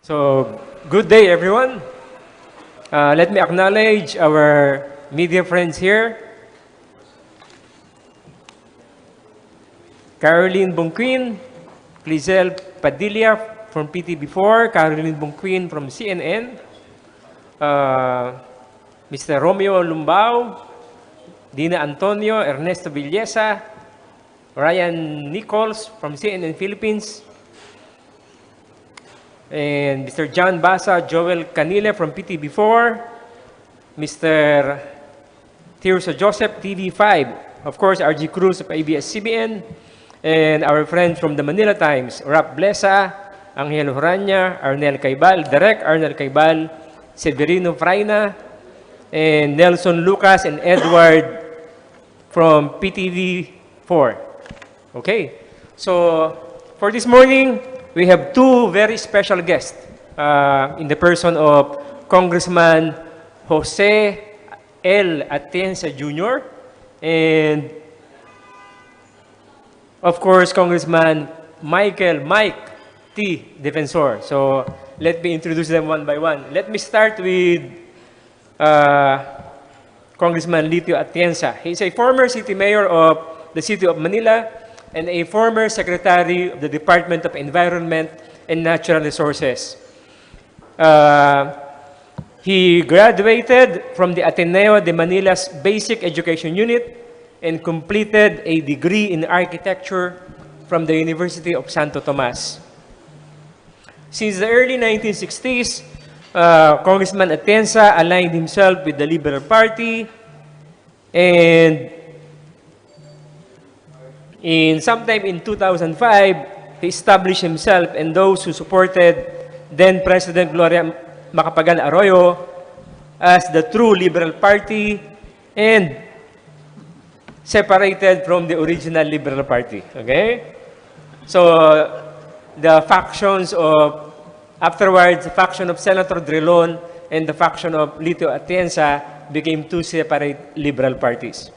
So, good day everyone. Let me acknowledge our media friends here. Caroline Bonquin, Plizel Padilla from PTB4, Caroline Bonquin from CNN, uh, Mr. Romeo Lumbao, Dina Antonio, Ernesto Villesa, Ryan Nichols from CNN Philippines, and Mr. John Basa, Joel Canile from PTB4, Mr. Tirso Joseph, TV5, of course, RG Cruz of ABS-CBN, and our friend from the Manila Times, Rap Blesa, Angel Horanya, Arnel Caibal, Direk Arnel Caibal, Severino Fraina, and Nelson Lucas and Edward from PTV4. Okay, so for this morning, we have two very special guests in the person of Congressman Jose L. Atienza Jr. and of course Congressman Mike T. Defensor. So let me introduce them one by one. Let me start with Congressman Litio Atienza. He's a former city mayor of the city of Manila and a former secretary of the Department of Environment and Natural Resources. He graduated from the Ateneo de Manila's Basic Education Unit and completed a degree in architecture from the University of Santo Tomas. Since the early 1960s, Congressman Atienza aligned himself with the Liberal Party, and sometime in 2005, he established himself and those who supported then President Gloria Macapagal Arroyo as the true Liberal Party and separated from the original Liberal Party. Okay? So, the factions of, afterwards, the faction of Senator Drilon and the faction of Litio Atienza became two separate Liberal parties.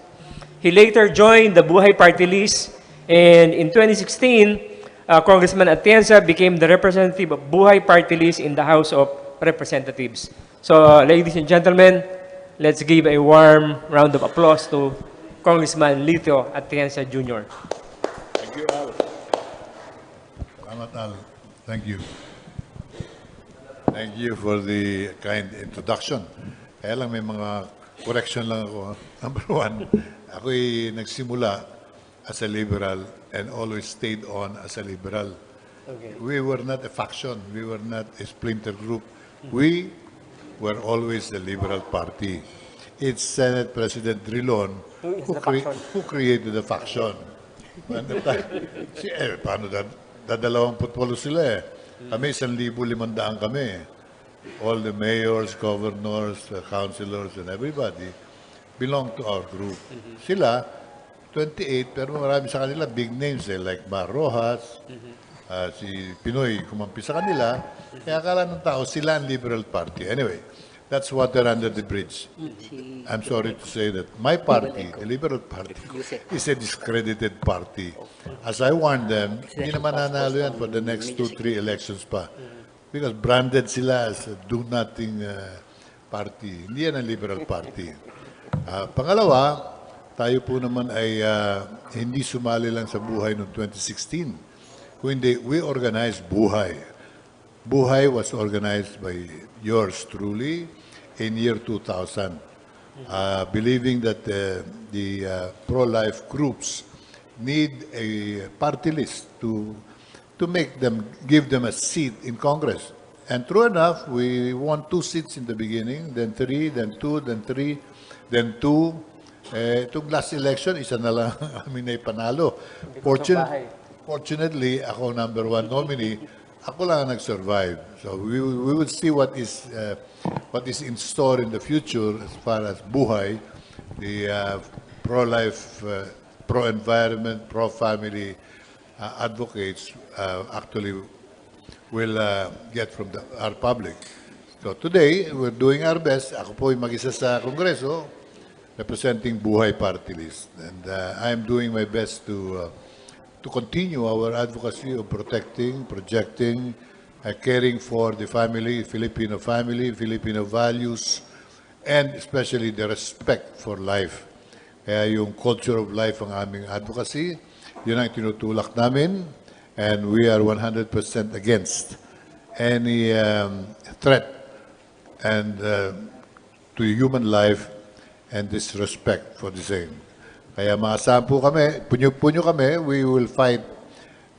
He later joined the Buhay Party List, and in 2016, Congressman Atienza became the representative of Buhay Party List in the House of Representatives. So, ladies and gentlemen, let's give a warm round of applause to Congressman Litio Atienza Jr. Thank you, Al. Salamat, Al. Thank you. Thank you for the kind introduction. Kaya lang may mga correction lang ako. Number one, ako'y nagsimula as a liberal and always stayed on as a liberal. Okay. We were not a faction. We were not a splinter group. We were always the Liberal Party. It's Senate President Drilon Who is the faction? who created the faction. Paano dadalawamputwalo sila eh. Kami 1,500 kami. All the mayors, governors, councilors, and everybody belong to our group. Sila, 28, pero marami sa kanila big names eh, like Mar Rojas, si Pinoy kumampi sa kanila, kaya akala ng tao sila ang Liberal Party. Anyway, that's water under the bridge. I'm sorry to say that my party, the Liberal Party, is a discredited party. As I warned them, hindi naman nanalo yan for the next 2-3 elections pa. Because branded sila as a do-nothing party. Hindi yan ang Liberal Party. Pangalawa, tayo po naman ay hindi sumali lang sa buhay noong 2016. Kundi we organized Buhay. Buhay was organized by yours truly in year 2000, believing that the pro-life groups need a party list to give them a seat in Congress. And true enough, we won 2 seats in the beginning, then 3, then 2, then 3, then 2. Itong last election, isa na lang amin na ipanalo. Fortunately, ako number 1 nominee, ako lang ang nag-survive. So we will see what is in store in the future as far as Buhay, the pro-life, pro-environment, pro-family advocates actually will get from our public. So today, we're doing our best. Ako po ay mag-isa sa Kongreso representing Buhay Party List. And I'm doing my best to continue our advocacy of protecting, projecting, caring for the family, Filipino values, and especially the respect for life. Kaya yung culture of life ang aming advocacy, yun ang tinutulak namin, and we are 100% against any threat and to human life and disrespect for the same. Kaya maasahan po kami, punyo kami, we will fight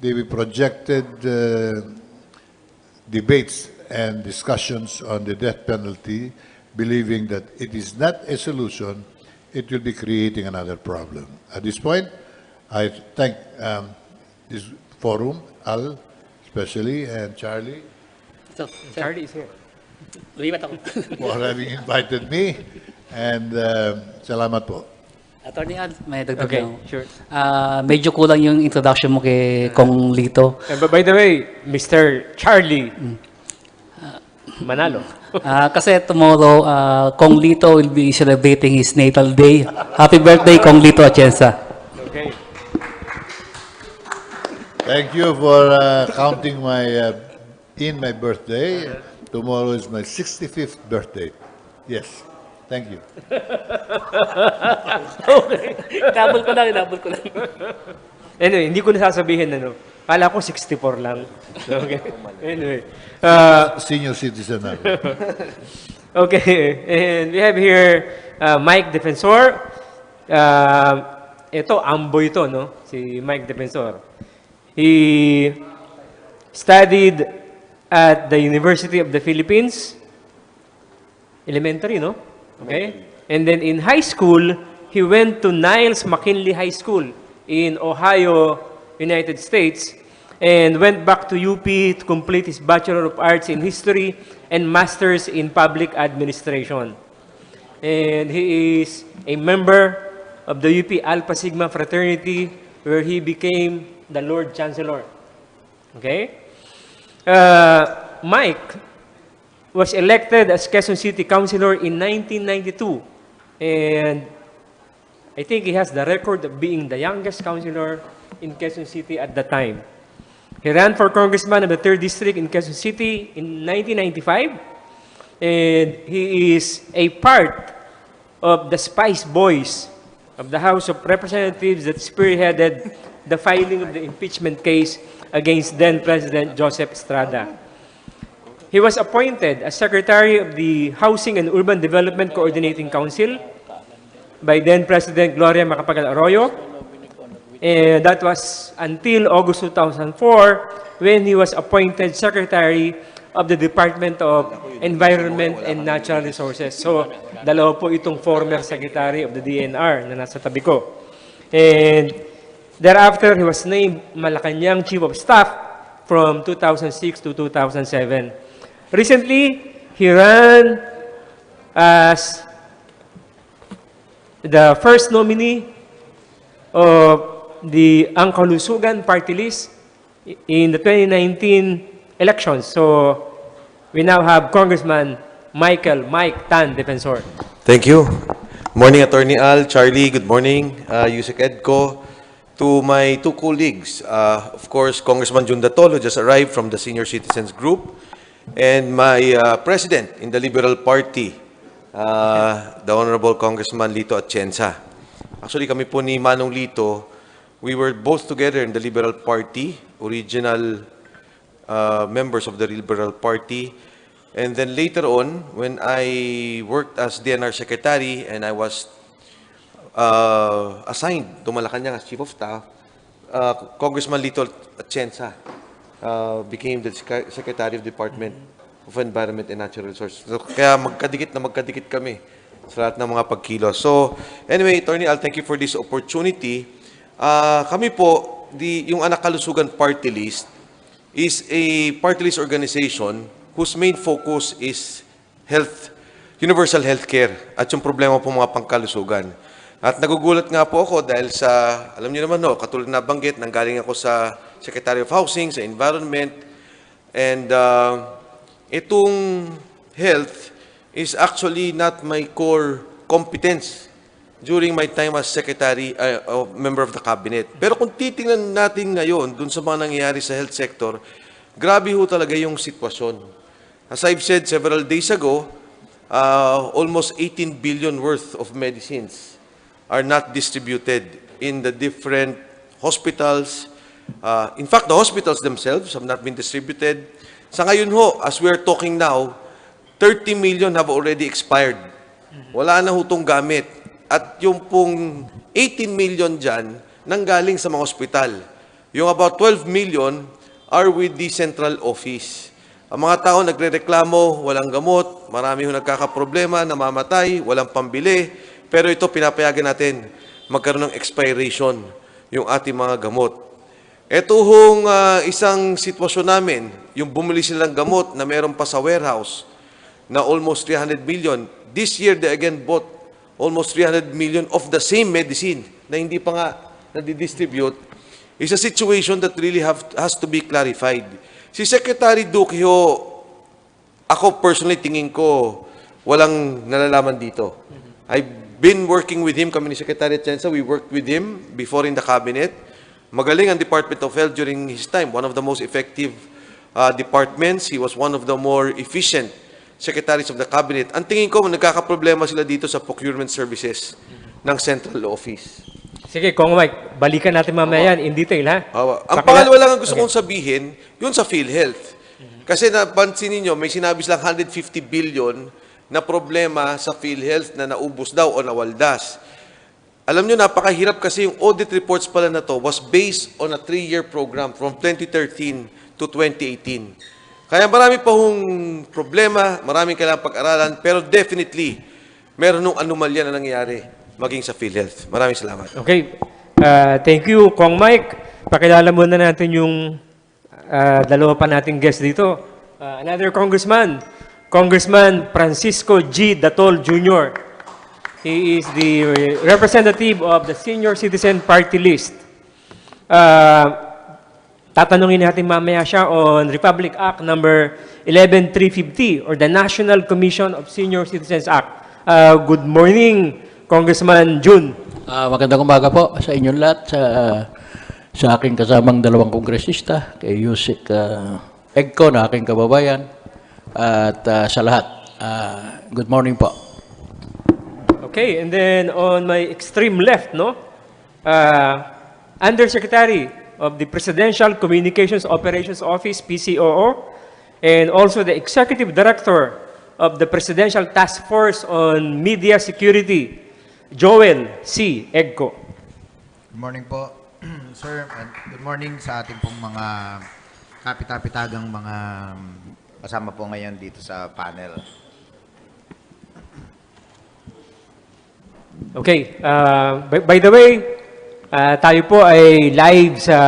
the projected debates and discussions on the death penalty, believing that it is not a solution, it will be creating another problem. At this point, I thank this forum, Al, especially, and Charlie, So, sir, Charlie is here. lumipat ako. for having invited me. And salamat po. Attorney Al, may dagdag Okay, lang. sure. Medyo kulang yung introduction mo kay Kong Lito. But by the way, Mr. Charlie Manalo. Kasi tomorrow, Kong Lito will be celebrating his natal day. Happy birthday, Kong Lito Atienza. Okay. Thank you for counting my birthday. Tomorrow is my 65th birthday. Yes. Thank you. Okay. Double ko lang. Anyway, hindi ko na sasabihin Kala ko 64 lang. Okay. Anyway. Senior citizen na. Okay. And we have here Mike Defensor. Ito, amboy ito, no? Si Mike Defensor. He studied at the University of the Philippines. Elementary, no? Okay. And then in high school, he went to Niles McKinley High School in Ohio, United States, and went back to UP to complete his Bachelor of Arts in History and Masters in Public Administration. And he is a member of the UP Alpha Sigma Fraternity, where he became the Lord Chancellor. Okay? Mike was elected as Quezon City Councilor in 1992, and I think he has the record of being the youngest councilor in Quezon City at the time. He ran for congressman of the 3rd District in Quezon City in 1995, and he is a part of the Spice Boys of the House of Representatives that spearheaded the filing of the impeachment case against then-President Joseph Estrada. He was appointed as Secretary of the Housing and Urban Development Coordinating Council by then-President Gloria Macapagal Arroyo. And that was until August 2004 when he was appointed Secretary of the Department of Environment and Natural Resources. So, dalawa po itong former Secretary of the DNR na nasa tabi ko. And thereafter, he was named Malacanang Chief of Staff from 2006 to 2007. Recently, he ran as the first nominee of the Angkalusugan Party List in the 2019 elections. So, we now have Congressman Mike Tan Defensor. Thank you. Morning, Attorney Al, Charlie, good morning. Yusek Edco. To my two colleagues, of course, Congressman Jun Datolo just arrived from the Senior Citizens Group, and my president in the Liberal Party, the Honorable Congressman Lito Atienza. Actually, kami po ni Manong Lito, we were both together in the Liberal Party, original members of the Liberal Party. And then later on, when I worked as DNR Secretary and I was assigned to Malacanang as Chief of Staff, Congressman Lito Atienza became the Secretary of Department of Environment and Natural Resources. So, kaya magkadikit kami sa lahat ng mga pagkilos. So, anyway, Attorney Al, thank you for this opportunity. Kami po, yung Anak Kalusugan Party List is a party list organization whose main focus is universal health care at yung problema po mga pangkalusugan. At nagugulat nga po ako dahil alam niyo naman katulad na banggit, nanggaling ako sa Secretary of Housing, sa Environment, and itong health is actually not my core competence during my time as Secretary, member of the Cabinet. Pero kung titingnan natin ngayon dun sa mga nangyayari sa health sector, Grabe ho talaga yung sitwasyon. As I've said several days ago, almost 18 billion worth of medicines are not distributed in the different hospitals. In fact, the hospitals themselves have not been distributed. Sa ngayon ho, as we are talking now, 30 million have already expired. Wala na ho itong gamit. At yung pong 18 million dyan, nanggaling sa mga hospital. Yung about 12 million are with the central office. Ang mga tao nagrereklamo, walang gamot, marami ho nagkakaproblema, namamatay, walang pambili. Pero ito, pinapayagan natin magkaroon ng expiration yung ating mga gamot. Ito hong isang sitwasyon namin, yung bumili silang gamot na meron pa sa warehouse na almost 300 million. This year, they again bought almost 300 million of the same medicine na hindi pa nga nadidistribute. It's a situation that really has to be clarified. Si Secretary Duque ho, ako personally tingin ko walang nalalaman dito. I've been working with him, kami ni Secretary Atienza, we worked with him before in the cabinet. Magaling ang Department of Health during his time, one of the most effective departments. He was one of the more efficient secretaries of the cabinet. Ang tingin ko, nagkakaproblema sila dito sa procurement services ng central office. Sige, Kong Mike, balikan natin mamaya yan in detail, ha? Ang pangalawa lang ang gusto kong sabihin, yun sa PhilHealth. Kasi napansin ninyo, may sinabi silang 150 billion na problema sa PhilHealth na naubos daw o nawaldas. Alam nyo, napakahirap kasi yung audit reports pala na to was based on a 3-year program from 2013 to 2018. Kaya marami pa hong problema, maraming kailangang pag-aralan, pero definitely, meron nung anomalya na nangyayari maging sa PhilHealth. Maraming salamat. Okay. Thank you, Kong Mike. Pakilala muna natin yung dalawa pa nating guest dito. Another congressman, Congressman Francisco G. Datol Jr. He is the representative of the Senior Citizen Party List. Tatanungin natin mamaya siya on Republic Act number 11350 or the National Commission of Senior Citizens Act. Good morning, Congressman Jun. Magandang umaga po sa inyong lahat, sa aking kasamang dalawang kongresista, kay Yusik Egco na aking kababayan, at sa lahat. Good morning po. Okay, and then on my extreme left, no, Undersecretary of the Presidential Communications Operations Office, PCOO, and also the Executive Director of the Presidential Task Force on Media Security, Joel C. Egco. Good morning po, sir. And good morning sa ating pong mga kapitapitagang mga kasama po ngayon dito sa panel. Okay, by the way, tayo po ay live sa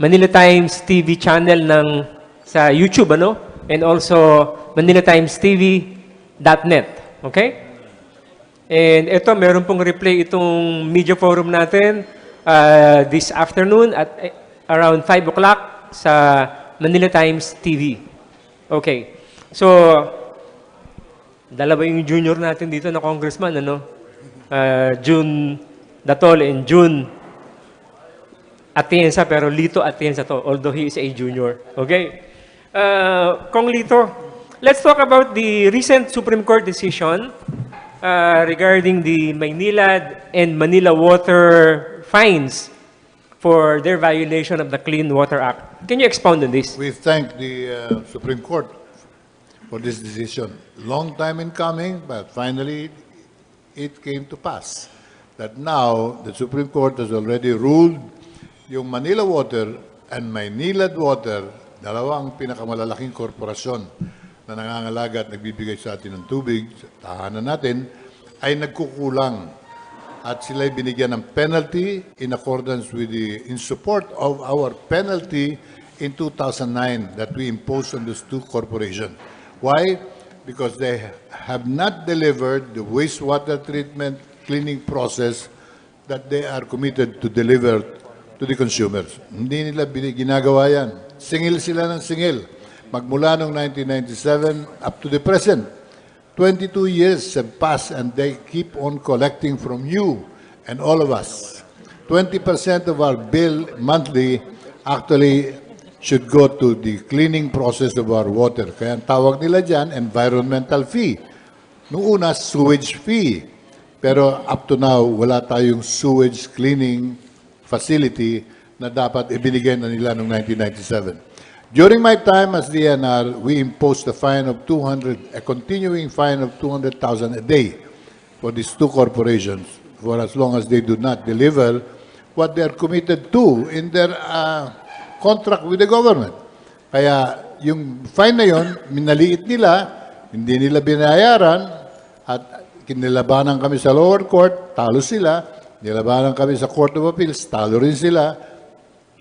Manila Times TV channel sa YouTube, ano? And also manilatimestv.net. Okay? And ito, meron pong replay itong media forum natin this afternoon at around 5 o'clock sa Manila Times TV. Okay. So, dalawa yung junior natin dito na congressman, ano? June Datol and June Atienza, pero Lito Atienza to, although he is a junior. Okay? Kong Lito, let's talk about the recent Supreme Court decision regarding the Maynilad and Manila water fines for their violation of the Clean Water Act. Can you expound on this? We thank the Supreme Court for this decision. Long time in coming, but finally it came to pass that now the Supreme Court has already ruled yung Manila Water and Maynilad Water, dalawang pinakamalalaking korporasyon na nangangalaga at nagbibigay sa atin ng tubig sa tahanan natin, ay nagkukulang at sila'y binigyan ng penalty in accordance with in support of our penalty in 2009 that we imposed on those two corporations. Why? Because they have not delivered the wastewater treatment cleaning process that they are committed to deliver to the consumers. Hindi nila ginagawa yan. Singil sila ng singil. Magmula noong 1997 up to the present, 22 years have passed and they keep on collecting from you and all of us. 20% of our bill monthly actually should go to the cleaning process of our water. Kaya ang tawag nila dyan, environmental fee. Noong una, sewage fee. Pero up to now, wala tayong sewage cleaning facility na dapat ibinigay na nila noong 1997. During my time as DNR, we imposed a fine of 200, a continuing fine of 200,000 a day for these two corporations for as long as they do not deliver what they are committed to in their contract with the government. Kaya yung fine na yon, minaliit nila, hindi nila binayaran, at kinilabanan kami sa lower court, talo sila, nilabanan kami sa Court of Appeals, talo rin sila,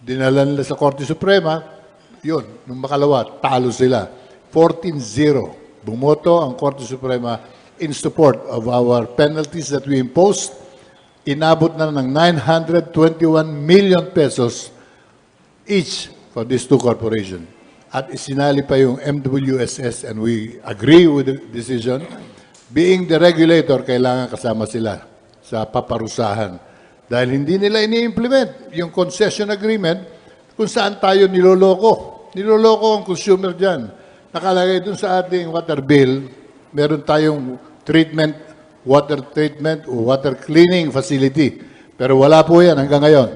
dinala nila sa Korte Suprema, yun, nung makalawa, talo sila. 14-0. Bumoto ang Korte Suprema in support of our penalties that we imposed. Inabot na ng 921 million pesos each for these two corporations. At isinali pa yung MWSS, and we agree with the decision. Being the regulator, kailangan kasama sila sa paparusahan. Dahil hindi nila ini-implement yung concession agreement kung saan tayo niloloko. Niloloko ang consumer dyan. Nakalagay dun sa ating water bill, meron tayong water treatment o water cleaning facility. Pero wala po yan hanggang ngayon.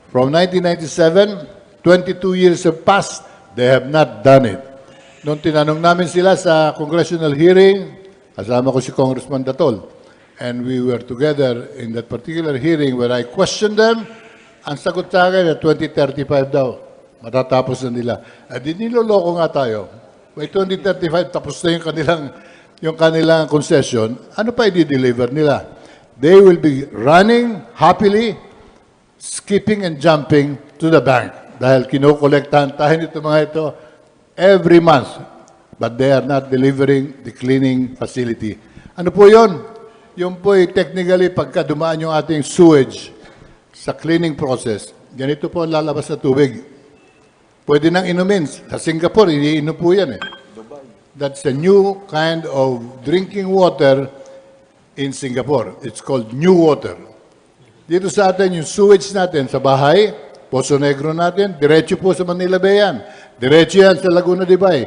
From 1997, 22 years have passed, they have not done it. Nung tinanong namin sila sa congressional hearing, kasama ko si Congressman Datol, and we were together in that particular hearing where I questioned them, ang sagot sa akin na 2035 daw, matatapos na nila. At niloloko nga tayo. By 2035, tapos na yung kanilang concession, ano pa i-deliver nila? They will be running happily, skipping and jumping to the bank. Dahil kinokolektahan tayo nito mga ito every month. But they are not delivering the cleaning facility. Ano po yun? Yung po technically pagka dumaan yung ating sewage sa cleaning process, ganito po ang lalabas na tubig. Pwede nang inumin. Sa Singapore, iniinom po yan eh. That's a new kind of drinking water in Singapore. It's called new water. Dito sa atin, yung sewage natin sa bahay, Poso Negro natin, diretso po sa Manila Bay yan. Diretso yan sa Laguna de Bay.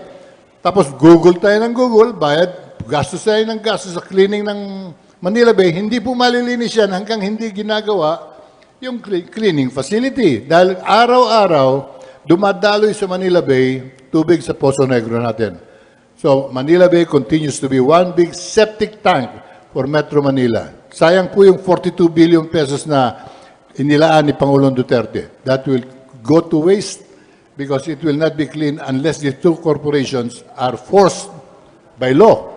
Tapos Google tayo ng Google, bayad, gastos tayo ng gastos sa cleaning ng Manila Bay. Hindi po malilinis yan hanggang hindi ginagawa yung cleaning facility. Dahil araw-araw, dumadaloy sa Manila Bay, tubig sa Poso Negro natin. So, Manila Bay continues to be one big septic tank for Metro Manila. Sayang po yung 42 billion pesos na inilaan ni Pangulong Duterte. That will go to waste because it will not be clean unless the two corporations are forced by law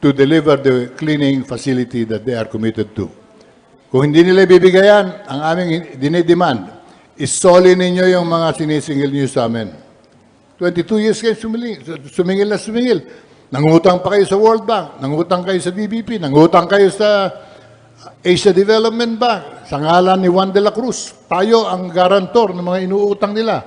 to deliver the cleaning facility that they are committed to. Kung hindi nila bibigayan, ang aming dinidemand, isoli ninyo yung mga sinisingil niyo sa amin. 22 years kayo sumingil na sumingil. Nangutang pa kayo sa World Bank, nangutang kayo sa DBP, nangutang kayo sa Asia Development Bank, sa ngalan ni Juan de la Cruz. Tayo ang garantor ng mga inuutang nila.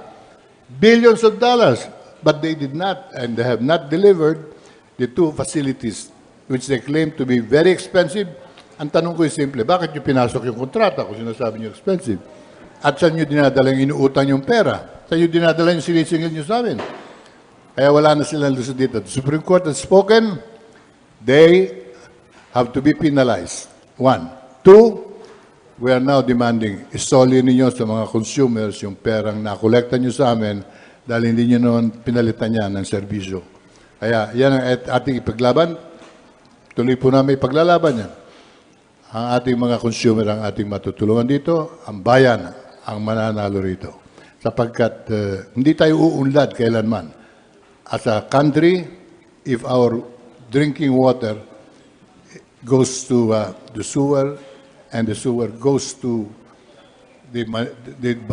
Billions of dollars. But they did not, and they have not delivered the two facilities which they claim to be very expensive. Ang tanong ko ay simple, bakit nyo pinasok yung kontrata kung sinasabi nyo expensive? At saan nyo dinadala yung inuutang yung pera? Saan nyo dinadala yung sinisingil nyo sa amin? Kaya wala na silang lusot dito. The Supreme Court has spoken, they have to be penalized. 1. 2, we are now demanding, isoli ninyo sa mga consumers yung perang nakolekta nyo sa amin dahil hindi nyo naman pinalitan yan ng serbisyo. Kaya yan ang ating ipaglaban. Tuloy po namin ipaglalaban yan. Ang ating mga consumer ang ating matutulungan dito, ang bayan ang mananalo rito. Sapagkat hindi tayo uunlad kailanman. As a country, if our drinking water goes to the sewer and the sewer goes to the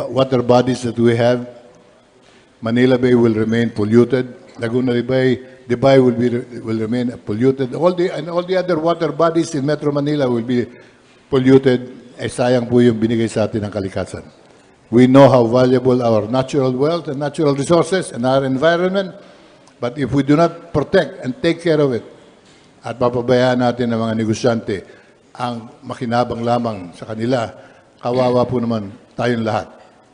water bodies that we have, Manila Bay will remain polluted. Laguna de Bay will remain polluted. All the other water bodies in Metro Manila will be polluted. Sayang po yung binigay sa atin ng kalikasan. We know how valuable our natural wealth and natural resources and our environment, but if we do not protect and take care of it, at papabayaan natin ng mga negosyante ang makinabang lamang sa kanila, kawawa po naman tayong lahat.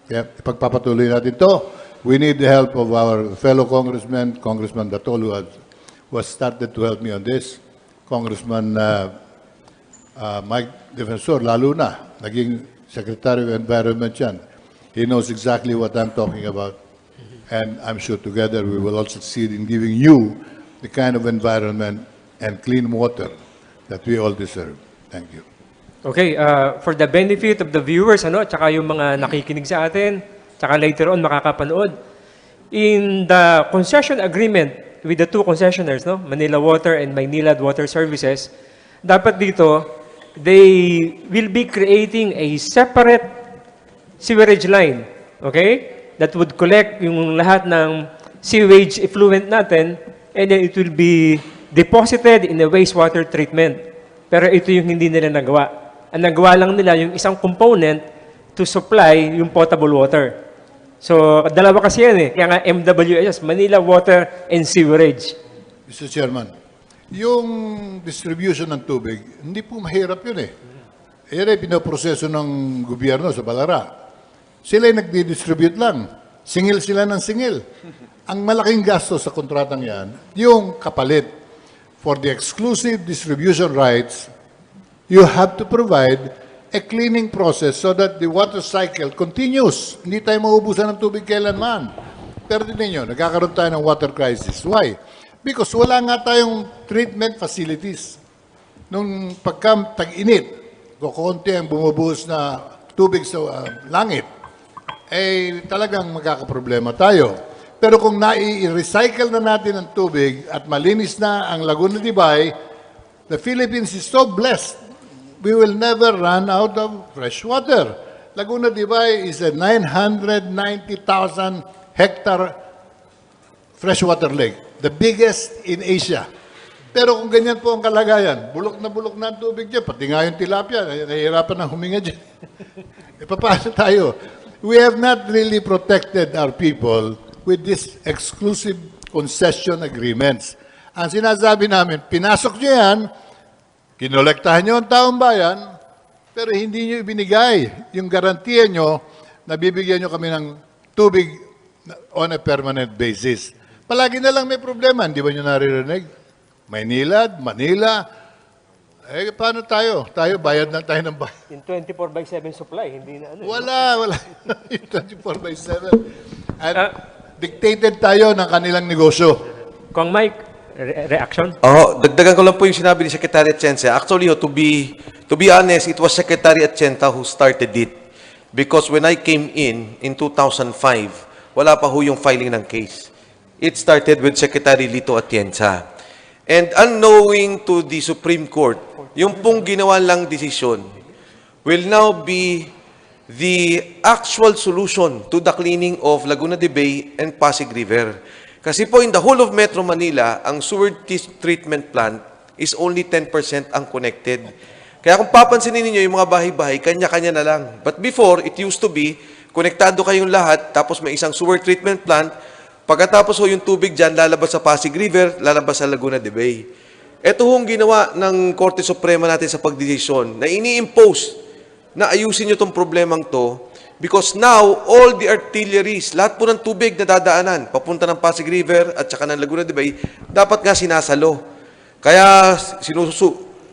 Kaya ipagpapatuloy natin to. We need the help of our fellow congressmen, Congressman Datol, who has started to help me on this. Congressman Mike Defensor, lalo na, naging Secretary of Environment yan. He knows exactly what I'm talking about. And I'm sure together we will all succeed in giving you the kind of environment and clean water that we all deserve. Thank you. Okay, for the benefit of the viewers, tsaka yung mga nakikinig sa atin, tsaka later on makakapanood, in the concession agreement with the two concessionaires, Manila Water and Maynilad Water Services, dapat dito, they will be creating a separate sewerage line, okay? That would collect yung lahat ng sewage effluent natin, and then it will be deposited in a wastewater treatment. Pero ito yung hindi nila nagawa. Ang nagawa lang nila yung isang component to supply yung potable water. So, dalawa kasi yan Kaya nga MWS, Manila Water and Sewerage. Mr. Chairman, yung distribution ng tubig, hindi po mahirap yun Yan ay pinoproseso ng gobyerno sa Balara. Sila ay nagdi-distribute lang. Singil sila ng singil. Ang malaking gasto sa kontratang yan, yung kapalit for the exclusive distribution rights, you have to provide a cleaning process so that the water cycle continues. Hindi tayo maubusan ng tubig kailanman. Pero din ninyo, nagkakaroon tayo ng water crisis. Why? Because wala nga tayong treatment facilities. Nung pagka tag-init, kukunti ang bumubuhos na tubig sa langit, talagang magkakaproblema tayo. Pero kung nai-recycle na natin ang tubig at malinis na ang Laguna de Bay, the Philippines is so blessed. We will never run out of fresh water. Laguna de Bay is a 990,000 hectare freshwater lake, the biggest in Asia. Pero kung ganyan po ang kalagayan, bulok na ang tubig dyan, pati nga yung tilapia, nahihirapan na huminga dyan. Paano tayo? We have not really protected our people with these exclusive concession agreements. Ang sinasabi namin, pinasok nyo yan, kinolektahan nyo ang taong bayan, pero hindi nyo ibinigay yung garantiya nyo na bibigyan nyo kami ng tubig on a permanent basis. Palagi na lang may problema, hindi ba nyo naririnig? Maynilad, Manila, paano tayo? Tayo, bayad na tayo ng bayad. In 24/7 supply, hindi na Wala. Yung 24/7. At dictated tayo ng kanilang negosyo. Kong Mike, reaction? Dagdagan ko lang po yung sinabi ni Secretary Atienza. Actually, to be honest, it was Secretary Atienza who started it. Because when I came in 2005, wala pa ho yung filing ng case. It started with Secretary Lito Atienza. And unknowing to the Supreme Court, yung pong ginawa lang desisyon will now be the actual solution to the cleaning of Laguna de Bay and Pasig River. Kasi po in the whole of Metro Manila, ang sewer treatment plant is only 10% ang connected. Kaya kung papansinin niyo yung mga bahay-bahay, kanya-kanya na lang. But before, it used to be, konektado kayong lahat, tapos may isang sewer treatment plant, pagkatapos ho yung tubig dyan, lalabas sa Pasig River, lalabas sa Laguna de Bay. Ito hong ginawa ng Korte Suprema natin sa pagdesisyon na ini-impose na ayusin nyo itong problemang to. Because now, all the artilleries, lahat po ng tubig na dadaanan, papunta ng Pasig River at saka ng Laguna de Bay, dapat nga sinasalo. Kaya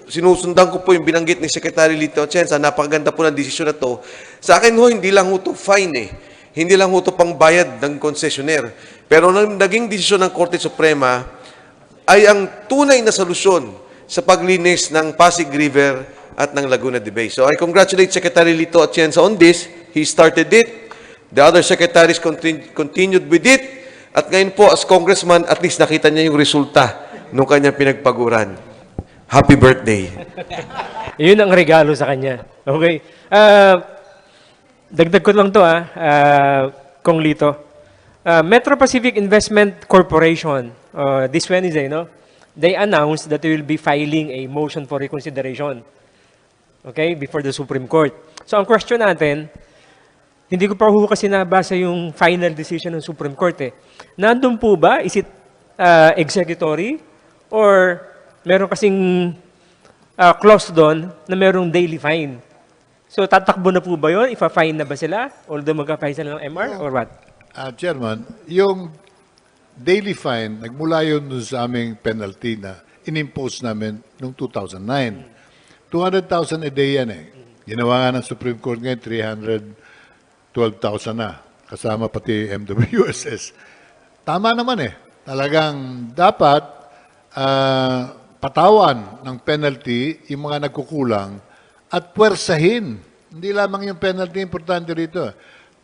sinusundan ko po yung binanggit ni Secretary Lito Atienza, napakaganda po ng desisyon na to. Sa akin ho, hindi lang ho to fine Hindi lang ho to pangbayad ng concessionaire. Pero naging desisyon ng Korte Suprema ay ang tunay na solusyon sa paglinis ng Pasig River at ng Laguna de Bay. So I congratulate Secretary Lito Atienza on this. He started it. The other secretaries continued with it. At ngayon po, as congressman, at least nakita niya yung resulta nung kanyang pinagpaguran. Happy birthday. Yun ang regalo sa kanya. Okay. Dagdag ko lang to, Kong Lito. Metro Pacific Investment Corporation, this Wednesday, they announced that they will be filing a motion for reconsideration. Okay, before the Supreme Court. So ang question natin, hindi ko pa ho kasi nabasa yung final decision ng Supreme Court Nandun po ba? Is it executory? Or meron kasing clause doon na merong daily fine? So tatakbo na po ba yun? Ifa-fine na ba sila? Although magka-fine sila ng MR or what? Chairman, yung daily fine, nagmula yun dun sa aming penalty na inimpose namin noong 2009. 200,000 a day yan eh. Ginawa nga ng Supreme Court ngayon, 312,000 na. Kasama pati MWSS. Tama naman eh. Talagang dapat patawan ng penalty yung mga nagkukulang at puwersahin. Hindi lamang yung penalty importante rito.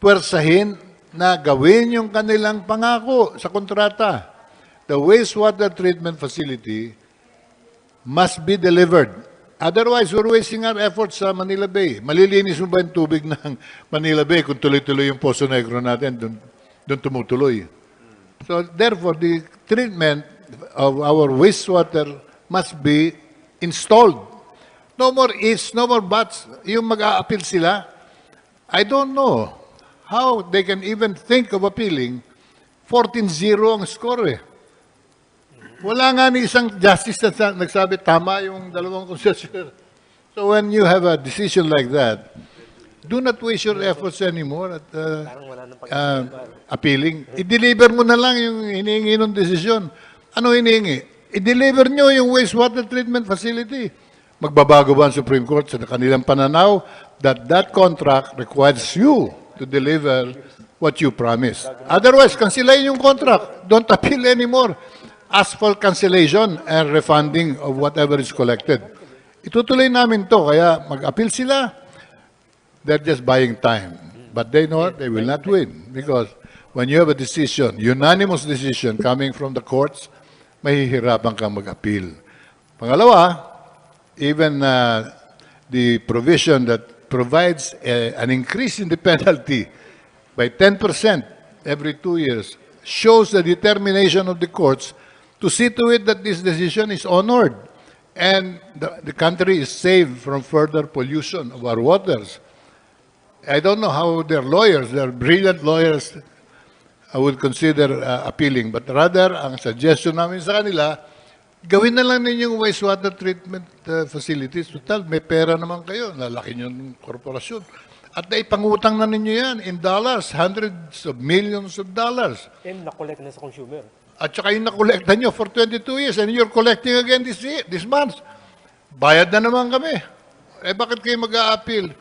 Puwersahin na gawin yung kanilang pangako sa kontrata. The wastewater treatment facility must be delivered. Otherwise, we're wasting our efforts sa Manila Bay. Malilinis mo ba yung tubig ng Manila Bay kung tuloy-tuloy yung Poso Negro natin, doon tumutuloy. So, therefore, the treatment of our wastewater must be installed. No more ifs, no more buts. Yung mag-a-appeal sila, I don't know how they can even think of appealing. 14-0 ang score eh. Wala nga ni isang justice na nagsabi, tama yung dalawang concessionaire. So when you have a decision like that, do not waste your efforts anymore at appealing. I-deliver mo na lang yung hinihingi ng desisyon. Ano hinihingi? I-deliver nyo yung wastewater treatment facility. Magbabago ba ang Supreme Court sa kanilang pananaw that that contract requires you to deliver what you promised? Otherwise, cancelin yung contract. Don't appeal anymore. Ask for cancellation and refunding of whatever is collected. Itutuloy namin to, kaya mag-appeal sila. They're just buying time. But they know they will not win because when you have a decision, unanimous decision coming from the courts, mahihirapan kang mag-appeal. Pangalawa, even the provision that provides an increase in the penalty by 10% every 2 years shows the determination of the courts to see to it that this decision is honored and the country is saved from further pollution of our waters. I don't know how their lawyers, their brilliant lawyers, would consider appealing. But rather, ang suggestion namin sa kanila, gawin na lang ninyong wastewater treatment facilities. Total, may pera naman kayo. Lalaki nyo ng korporasyon. At naipangutang na ninyo yan in dollars, hundreds of millions of dollars. And nakolekt na sa consumer. At saka yung nakolekta nyo for 22 years and you're collecting again this month. Bayad na naman kami. Eh bakit kayo mag-a-appeal?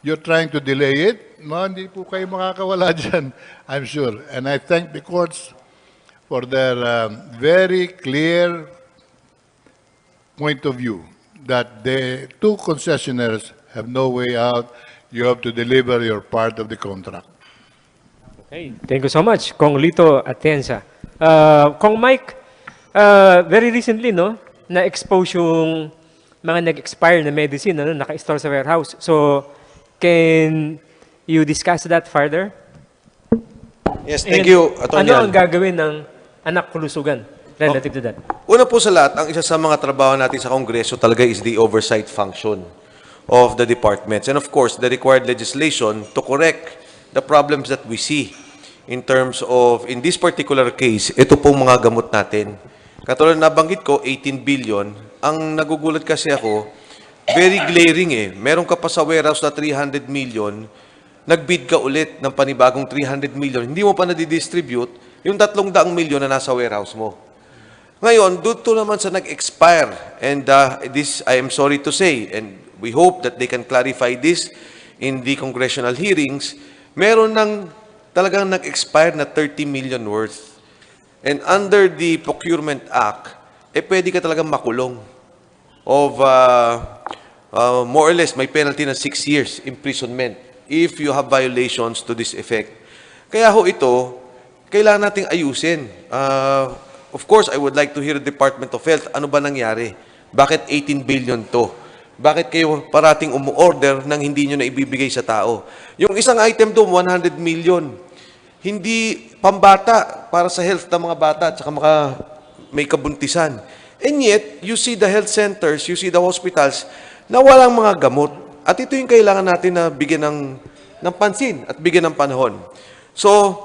You're trying to delay it? No, hindi po kayo makakawala dyan, I'm sure. And I thank the courts for their very clear point of view that the two concessionaires have no way out. You have to deliver your part of the contract. Okay, thank you so much, Kong Lito Atienza. Kong Mike, very recently, no, na-expose yung mga nag-expire na medicine, ano, naka-store sa warehouse. So, can you discuss that further? Yes, thank you, Atty. Ano ang gagawin ng anak kulusugan relative to that? Una po sa lahat, ang isa sa mga trabaho natin sa Kongreso talaga is the oversight function of the departments. And of course, the required legislation to correct the problems that we see in terms of, in this particular case, ito pong mga gamot natin. Katulad na nabanggit ko, 18 billion. Ang nagugulat kasi ako, very glaring eh. Meron ka pa sa warehouse na 300 million, nagbid ka ulit ng panibagong 300 million, hindi mo pa nadidistribute yung 300 million na nasa warehouse mo. Ngayon, dito naman sa nag-expire, and this, I am sorry to say, and we hope that they can clarify this in the congressional hearings, meron ng talagang nag-expire na 30 million worth. And under the Procurement Act, pwede ka talagang makulong of more or less, may penalty ng 6 years imprisonment if you have violations to this effect. Kaya ho ito, kailangan nating ayusin. Of course, I would like to hear the Department of Health, ano ba nangyari? Bakit 18 billion to? Bakit kayo parating umu-order nang hindi nyo na ibibigay sa tao? Yung isang item doon, 100 million. Hindi pambata para sa health ng mga bata at saka may kabuntisan. And yet, you see the health centers, you see the hospitals na walang mga gamot. At ito yung kailangan natin na bigyan ng pansin at bigyan ng panahon. So,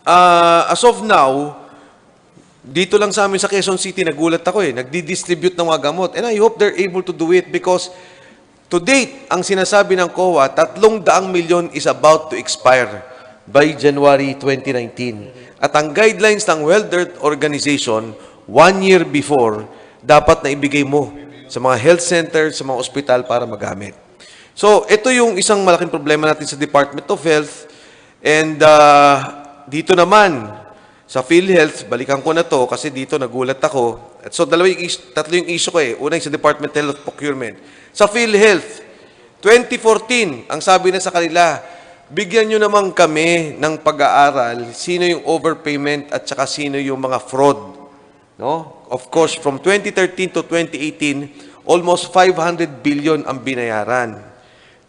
as of now, dito lang sa amin sa Quezon City, nagulat ako eh. Nagdi-distribute ng mga gamot. And I hope they're able to do it because To date, ang sinasabi ng COA, 300 milyon is about to expire by January 2019. At ang guidelines ng World Health Organization, 1 year before, dapat na ibigay mo sa mga health centers, sa mga ospital para magamit. So, ito yung isang malaking problema natin sa Department of Health. And dito naman, sa PhilHealth, balikan ko na to kasi dito nagulat ako. So, tatlo yung issue ko eh. Una yung sa Department of Health Procurement. Sa PhilHealth, 2014, ang sabi na sa kanila, bigyan nyo naman kami ng pag-aaral sino yung overpayment at saka sino yung mga fraud. No? Of course, from 2013 to 2018, almost 500 billion ang binayaran.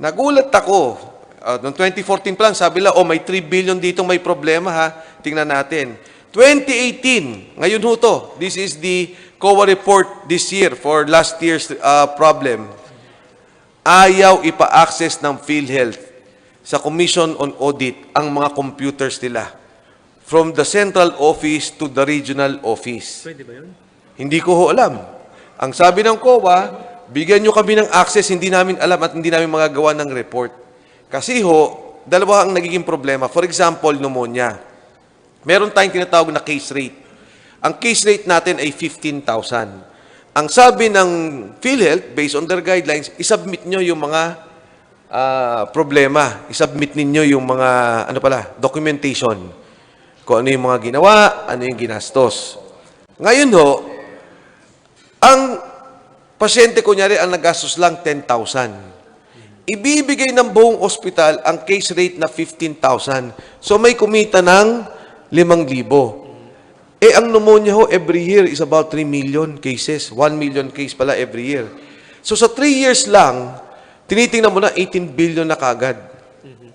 Nagulat ako. Noong 2014 pa lang, sabi lang, may 3 billion dito may problema ha. Tingnan natin. 2018, ngayon ho to. This is the COA report this year for last year's problem. Ayaw ipa-access ng PhilHealth sa Commission on Audit ang mga computers nila. From the central office to the regional office. Pwede ba yun? Hindi ko ho alam. Ang sabi ng COA, bigyan nyo kami ng access, hindi namin alam at hindi namin magagawa ng report. Kasi ho, dalawa ang nagiging problema. For example, pneumonia. Meron tayong tinatawag na case rate. Ang case rate natin ay 15,000. Ang sabi ng PhilHealth, based on their guidelines, isubmit nyo yung mga problema. Isubmit ninyo yung mga, documentation. Kung ano yung mga ginawa, ano yung ginastos. Ngayon ho, ang pasyente, kunyari, ang nagastos lang 10,000. Ibibigay ng buong ospital ang case rate na 15,000. So may kumita ng 5,000. Ang pneumonia ho, every year is about 3 million cases. 1 million case pala every year. So sa 3 years lang, tinitingnan mo na 18 billion na kagad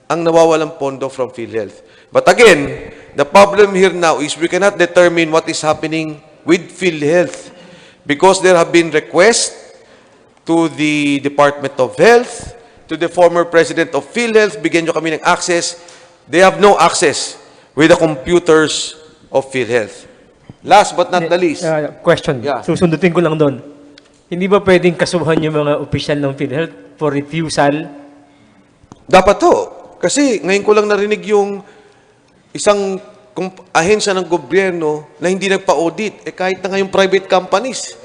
ang nawawalang pondo from PhilHealth. But again, the problem here now is we cannot determine what is happening with PhilHealth because there have been requests to the Department of Health, to the former president of PhilHealth, bigyan nyo kami ng access. They have no access with the computers of PhilHealth. Last but not the least. Question. Yeah. Susundutin ko lang doon. Hindi ba pwedeng kasuhan yung mga opisyal ng PhilHealth for refusal? Dapat to. Kasi ngayon ko lang narinig yung isang ahensya ng gobyerno na hindi nagpa-audit. Kahit na ngayong private companies,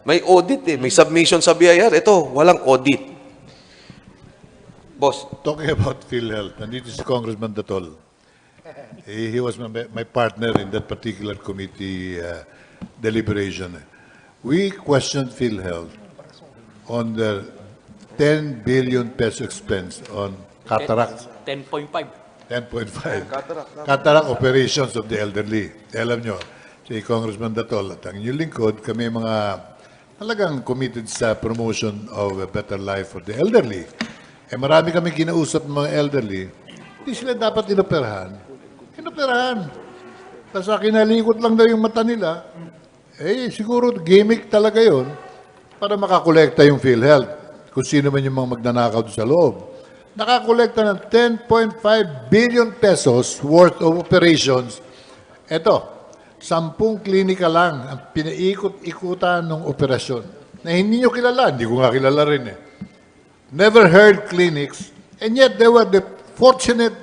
may audit may submission sa BIR. Ito, walang audit. Boss. Talking about PhilHealth, nandito si Congressman Datol. He was my partner in that particular committee deliberation. We questioned PhilHealth on the 10 billion peso expense on cataract. 10.5. 10.5. Cataract operations of the elderly. Alam nyo, si Congressman Datol at ang inyong lingkod, kami mga talagang committed sa promotion of a better life for the elderly. Marami kami kinausap ng mga elderly, hindi sila dapat inoperahan. Inoperahan. Tapos kinalikot lang daw yung mata nila. Siguro gimmick talaga yon para makakolekta yung PhilHealth. Kung sino man yung mga magnanakaw doon sa loob. Nakakolekta ng 10.5 billion pesos worth of operations. Ito, 10 klinika lang ang pinaikot-ikutan ng operasyon. Na hindi nyo kilala, hindi ko nga kilala rin Never heard clinics, and yet they were the fortunate,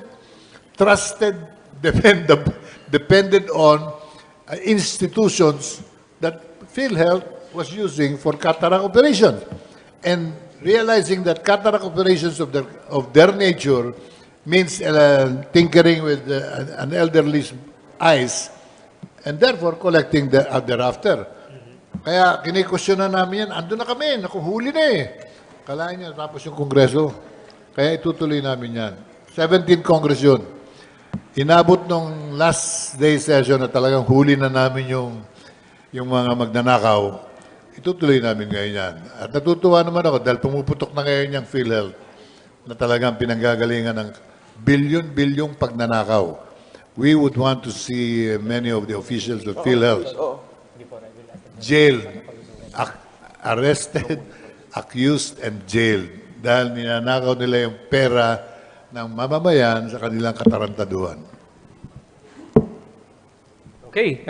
trusted, depended on institutions that PhilHealth was using for cataract operations. And realizing that cataract operations of their nature means tinkering with an elderly's eyes, and therefore collecting thereafter. Kaya kinikwestiyon na namin yan, ando na kami, nakuhuli na Kalahin niya, tapos yung Kongreso. Kaya itutuloy namin yan. 17 Congress yun. Inabot nung last day session na talagang huli na namin yung mga magnanakaw. Itutuloy namin ngayon yan. At natutuwa naman ako dahil pumuputok na ngayon yung PhilHealth na talagang pinanggagalingan ng bilyon-bilyong pagnanakaw. We would want to see many of the officials of PhilHealth jailed, arrested, accused, and jailed dahil ninanakaw nila yung pera ng mamamayan sa kanilang katarantaduhan. Okay,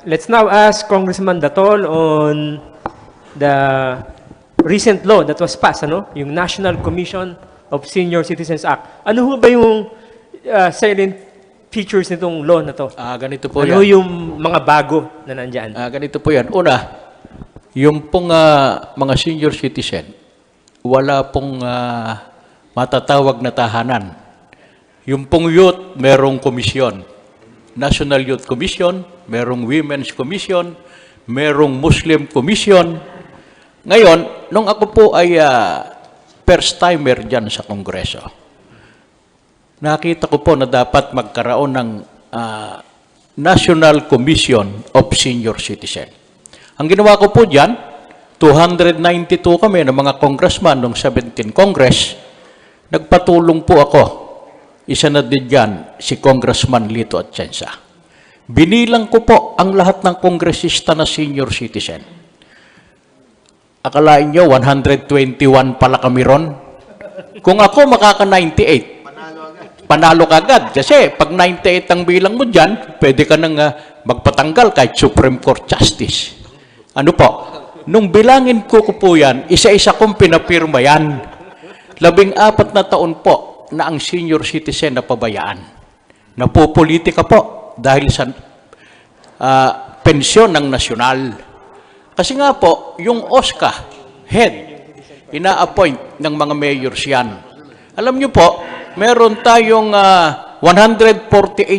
let's now ask Congressman Datol on the recent law that was passed, yung National Commission of Senior Citizens Act. Ano ho ba yung salient features nitong law na to? Ganito po Ano yan. yung mga bago na nandyan? Ganito po yan. Una, yung pong mga senior citizen, wala pong matatawag na tahanan. Yung pong youth, merong komisyon. National Youth Commission, merong Women's Commission, merong Muslim Commission. Ngayon, nung ako po ay first timer dyan sa Kongreso, nakita ko po na dapat magkaroon ng National Commission of Senior Citizen. Ang ginawa ko po dyan, 292 kami ng mga congressman noong 17 Congress, nagpatulong po ako. Isa na din dyan, si Congressman Lito Atienza. Binilang ko po ang lahat ng kongresista na senior citizen. Akalain nyo, 121 pala kami ron. Kung ako makaka-98, panalo ka agad. Kasi pag 98 ang bilang mo dyan, pwede ka nang magpatanggal kahit Supreme Court Justice. Ano po? Nung bilangin ko po yan, isa-isa kong pinapirma yan. 14 na taon po na ang senior citizen na pabayaan. Napopolitika po dahil sa pensyon ng nasyonal. Kasi nga po, yung OSCA, head, ina-appoint ng mga mayors yan. Alam nyo po, meron tayong 148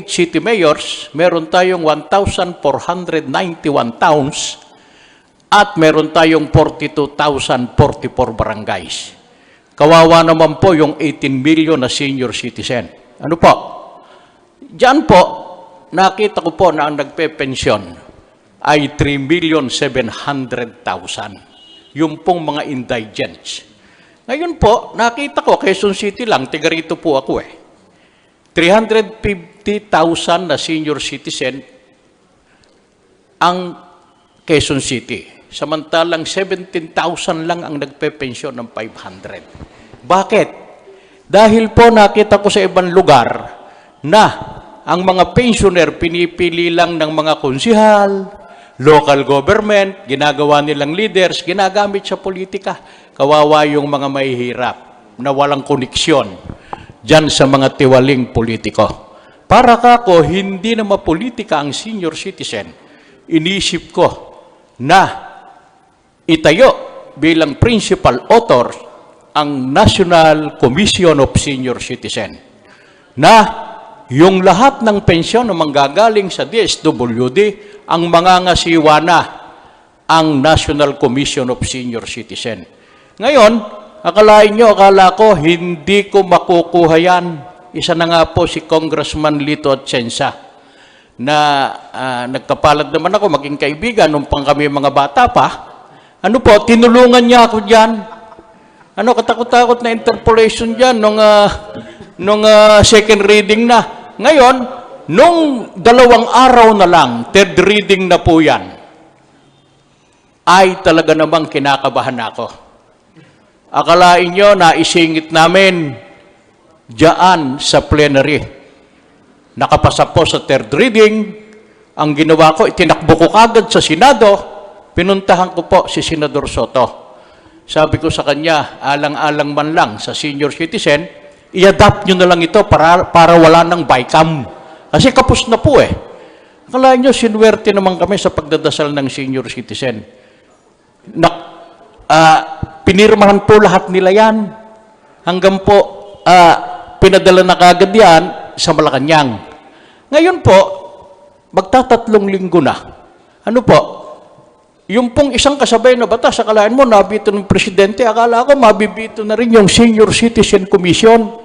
city mayors, meron tayong 1,491 towns, at meron tayong 42,044 barangays. Kawawa naman po yung 18 million na senior citizen. Ano po? Diyan po, nakita ko po na ang nagpe-pensyon ay 3,700,000. Yung pong mga indigents. Ngayon po, nakita ko, Quezon City lang, tiga rito po ako 350,000 na senior citizen ang Quezon City. Samantalang 17,000 lang ang nagpe-pensyon ng 500. Bakit? Dahil po nakita ko sa ibang lugar na ang mga pensioner pinipili lang ng mga konsihal, local government, ginagawa nilang leaders, ginagamit sa politika. Kawawa yung mga mahihirap na walang koneksyon dyan sa mga tiwaling politiko. Para kako, hindi na mapolitika ang senior citizen. Inisip ko na itayo bilang principal author ang National Commission of Senior Citizen na yung lahat ng pensyon na manggagaling sa DSWD ang mangangasiwa na ang National Commission of Senior Citizen. Ngayon, akala ko hindi ko makukuha yan. Isa na nga po si Congressman Lito Atienza na nagkapalat naman ako maging kaibigan nung pang kami mga bata pa. Ano po, tinulungan niya ako dyan. Ano, katakot-takot na interpolation dyan nung second reading na. Ngayon, nung 2 araw na lang, third reading na po yan, ay talaga namang kinakabahan ako. Akalain nyo na isingit namin dyan sa plenary. Nakapasa po sa third reading, ang ginawa ko, itinakbo ko kagad sa Senado, pinuntahan ko po si Senador Soto. Sabi ko sa kanya, alang-alang man lang sa senior citizen, i-adapt nyo na lang ito para wala ng bycam. Kasi kapos na po Akala nyo, sinuwerte naman kami sa pagdadasal ng senior citizen. Pinirmahan po lahat nila yan. Hanggang po, pinadala na kagad yan sa Malacanang. Ngayon po, magtatatlong linggo na. Ano po? Yung pong isang kasabay na batas, akalaan mo, nabito ng presidente, akala ko mabibito na rin yung Senior Citizen Commission.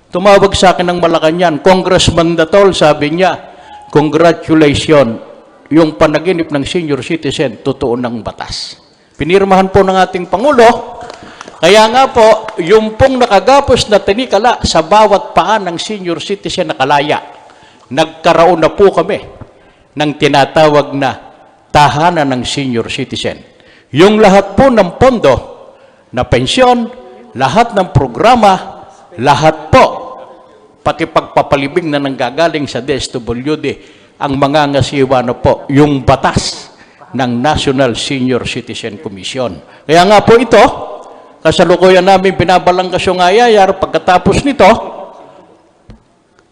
Tumawag sa akin ng Malacanang, Congressman Datol, sabi niya, congratulations, yung panaginip ng senior citizen, totoo ng batas. Pinirmahan po ng ating Pangulo, kaya nga po, yung pong nakagapos na tinikala sa bawat paa ng senior citizen na kalaya, nagkaroon na po kami ng tinatawag na tahanan ng senior citizen. Yung lahat po ng pondo na pensyon, lahat ng programa, lahat po, pati pagpapalibing na nanggagaling sa DSWD, ang mangangasiwa na po, yung batas ng National Senior Citizen Commission. Kaya nga po ito, kasalukuyan namin binabalangkas yung ayayar, pagkatapos nito,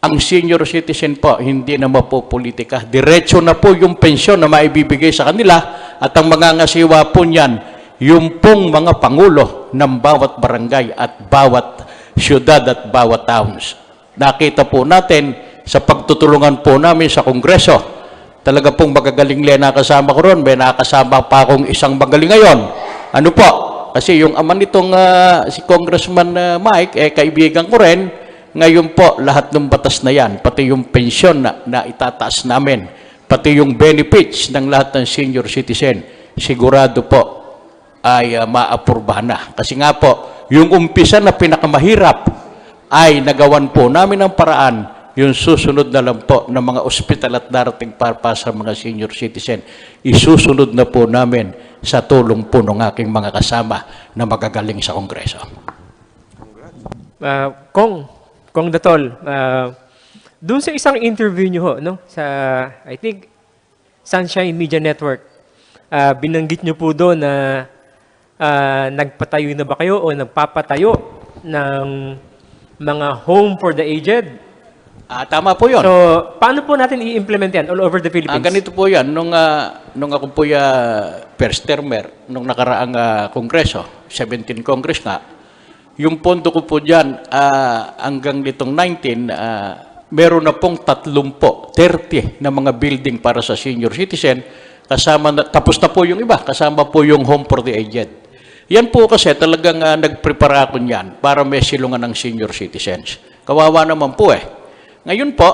ang senior citizen po, hindi na mapopolitika. Diretso na po yung pensyon na maibibigay sa kanila at ang mga ngasiwa po niyan, yung pong mga pangulo ng bawat barangay at bawat syudad at bawat towns. Nakita po natin sa pagtutulungan po namin sa Kongreso, talaga pong magagaling na kasama ko ron, may nakasama pa akong isang magaling ngayon. Ano po? Kasi yung ama nitong si Congressman Mike, kaibigan ko rin. Ngayon po, lahat ng batas na yan, pati yung pensyon na itataas namin, pati yung benefits ng lahat ng senior citizen, sigurado po ay maapurbahan na. Kasi nga po, yung umpisa na pinakamahirap ay nagawan po namin ng paraan, yung susunod na lang po ng mga ospital at darating para sa mga senior citizen, isusunod na po namin sa tulong po ng aking mga kasama na magagaling sa Kongreso. Kong Datol, doon sa isang interview nyo ho, no, sa, I think, Sunshine Media Network, binanggit nyo po doon na nagpatayo na ba kayo o nagpapatayo ng mga home for the aged? Tama po yun. So, paano po natin i-implement yan all over the Philippines? Ganito po yan, nung ako po first termer, nung nakaraang Kongreso, 17 Congress nga, yung pondo ko po dyan, hanggang nitong 19, meron na pong 30 na mga building para sa senior citizen, tapos na po yung iba, kasama po yung home for the aged. Yan po kasi talagang nagprepara ako niyan para may silungan ng senior citizens. Kawawa naman po Ngayon po,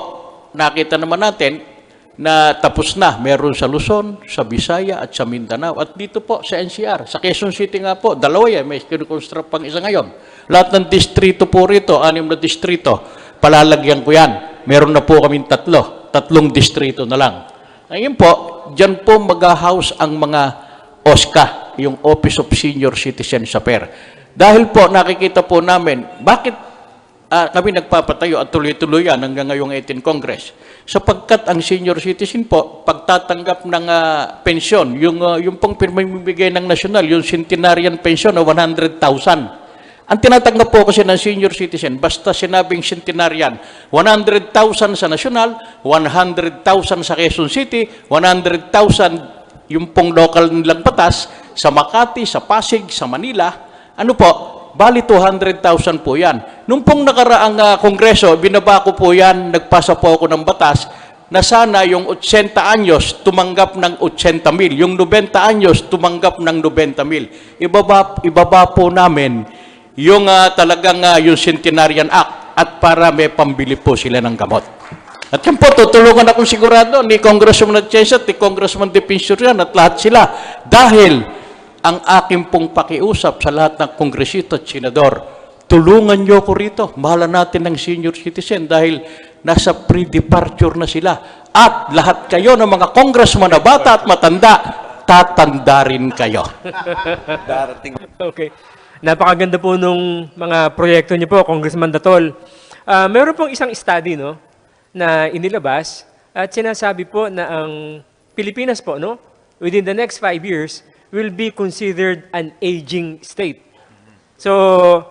nakita naman natin na tapos na, meron sa Luzon, sa Visaya at sa Mindanao. At dito po sa NCR, sa Quezon City nga po, dalawa may kinukonstruct pang isa ngayon. Lahat ng distrito po rito, 6 na distrito, palalagyan ko yan. Meron na po kaming 3 distrito na lang. Ngayon po, dyan po mag-house ang mga OSCA, yung Office of Senior Citizen Affairs. Dahil po nakikita po namin, bakit kami nagpapatayo at tuloy-tuloy yan hanggang ngayong 18 Congress. Sapagkat ang senior citizen po, pagtatanggap ng pensyon, yung pong pinamimigay ng nasyonal, yung centenarian pension na 100,000. Ang tinatanggap po kasi ng senior citizen, basta sinabing centenarian, 100,000 sa nasyonal, 100,000 sa Quezon City, 100,000 yung pong local nilang batas, sa Makati, sa Pasig, sa Manila, ano po, bali 200,000 po yan. Nung pong nakaraang kongreso, binaba ko po yan, nagpasa po ako ng batas, na sana yung 80 anyos tumanggap ng 80,000, yung 90 anyos tumanggap ng 90,000. Ibaba po namin yung talagang yung Centenarian Act at para may pambili po sila ng gamot. At yan po, tutulungan akong sigurado ni Congressman Atienza at ni Congressman Defensorian at lahat sila. Dahil ang aking pong pakiusap sa lahat ng kongresista at senador, tulungan niyo ko rito. Mahala natin ng senior citizen dahil nasa pre-departure na sila. At lahat kayo ng mga congressman na bata at matanda, tatanda rin kayo. Darating. Okay. Napakaganda po nung mga proyekto niyo po, Congressman Datol. Meron pong isang study, no, na inilabas at sinasabi po na ang Pilipinas po, no, within the next 5 years, will be considered an aging state. So,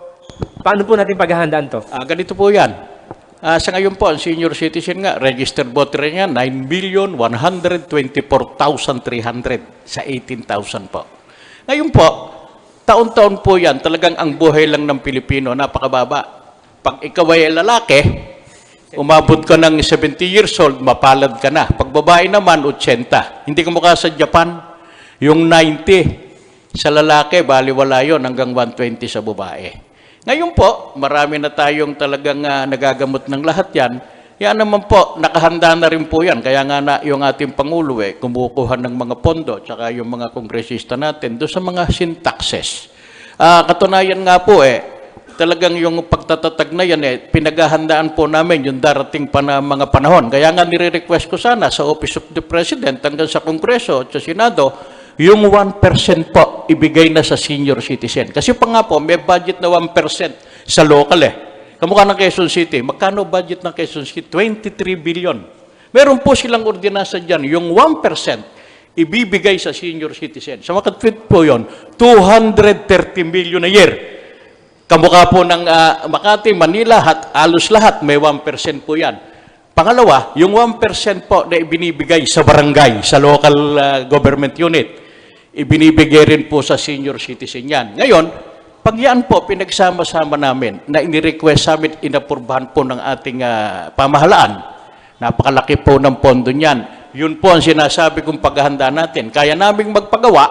paano po natin paghahandaan to? Ganito po yan. Sa ngayon po, ang senior citizen nga, registered voter niya, 9,124,300 sa 18,000 po. Ngayon po, taon-taon po yan, talagang ang buhay lang ng Pilipino, napakababa. Pag ikaw ay lalaki, umabot ka ng 70 years old, mapalad ka na. Pag babae naman, 80. Hindi ka mukha sa Japan, yung 90 sa lalaki, baliwala yun hanggang 120 sa babae. Ngayon po, marami na tayong talagang nagagamot ng lahat yan. Yan naman po, nakahanda na rin po yan. Kaya nga yung ating Pangulo kumukuha ng mga pondo, tsaka yung mga kongresista natin, doon sa mga syntaxes. Katunayan nga po talagang yung pagtatatag na yan pinaghahandaan po namin yung darating pa na mga panahon. Kaya nga nire-request ko sana sa Office of the President hanggang sa Kongreso at sa Senado, yung 1% po ibigay na sa senior citizen. Kasi pa nga po, may budget na 1% sa local Kamukha ng Quezon City. Magkano budget ng Quezon City? 23 billion. Meron po silang ordinansa dyan. Yung 1%, ibibigay sa senior citizen. Sa makatwid po yun, 230 million a year. Kamukha po ng Makati, Manila, halos lahat, may 1% po yan. Pangalawa, yung 1% po na ibinibigay sa barangay, sa local government unit, ibinibigay rin po sa senior citizen yan. Ngayon, pag yan po pinagsama-sama namin, na inirequest sa amin, inapurbahan po ng ating pamahalaan, napakalaki po ng pondo niyan. Yun po ang sinasabi kong paghahanda natin. Kaya naming magpagawa,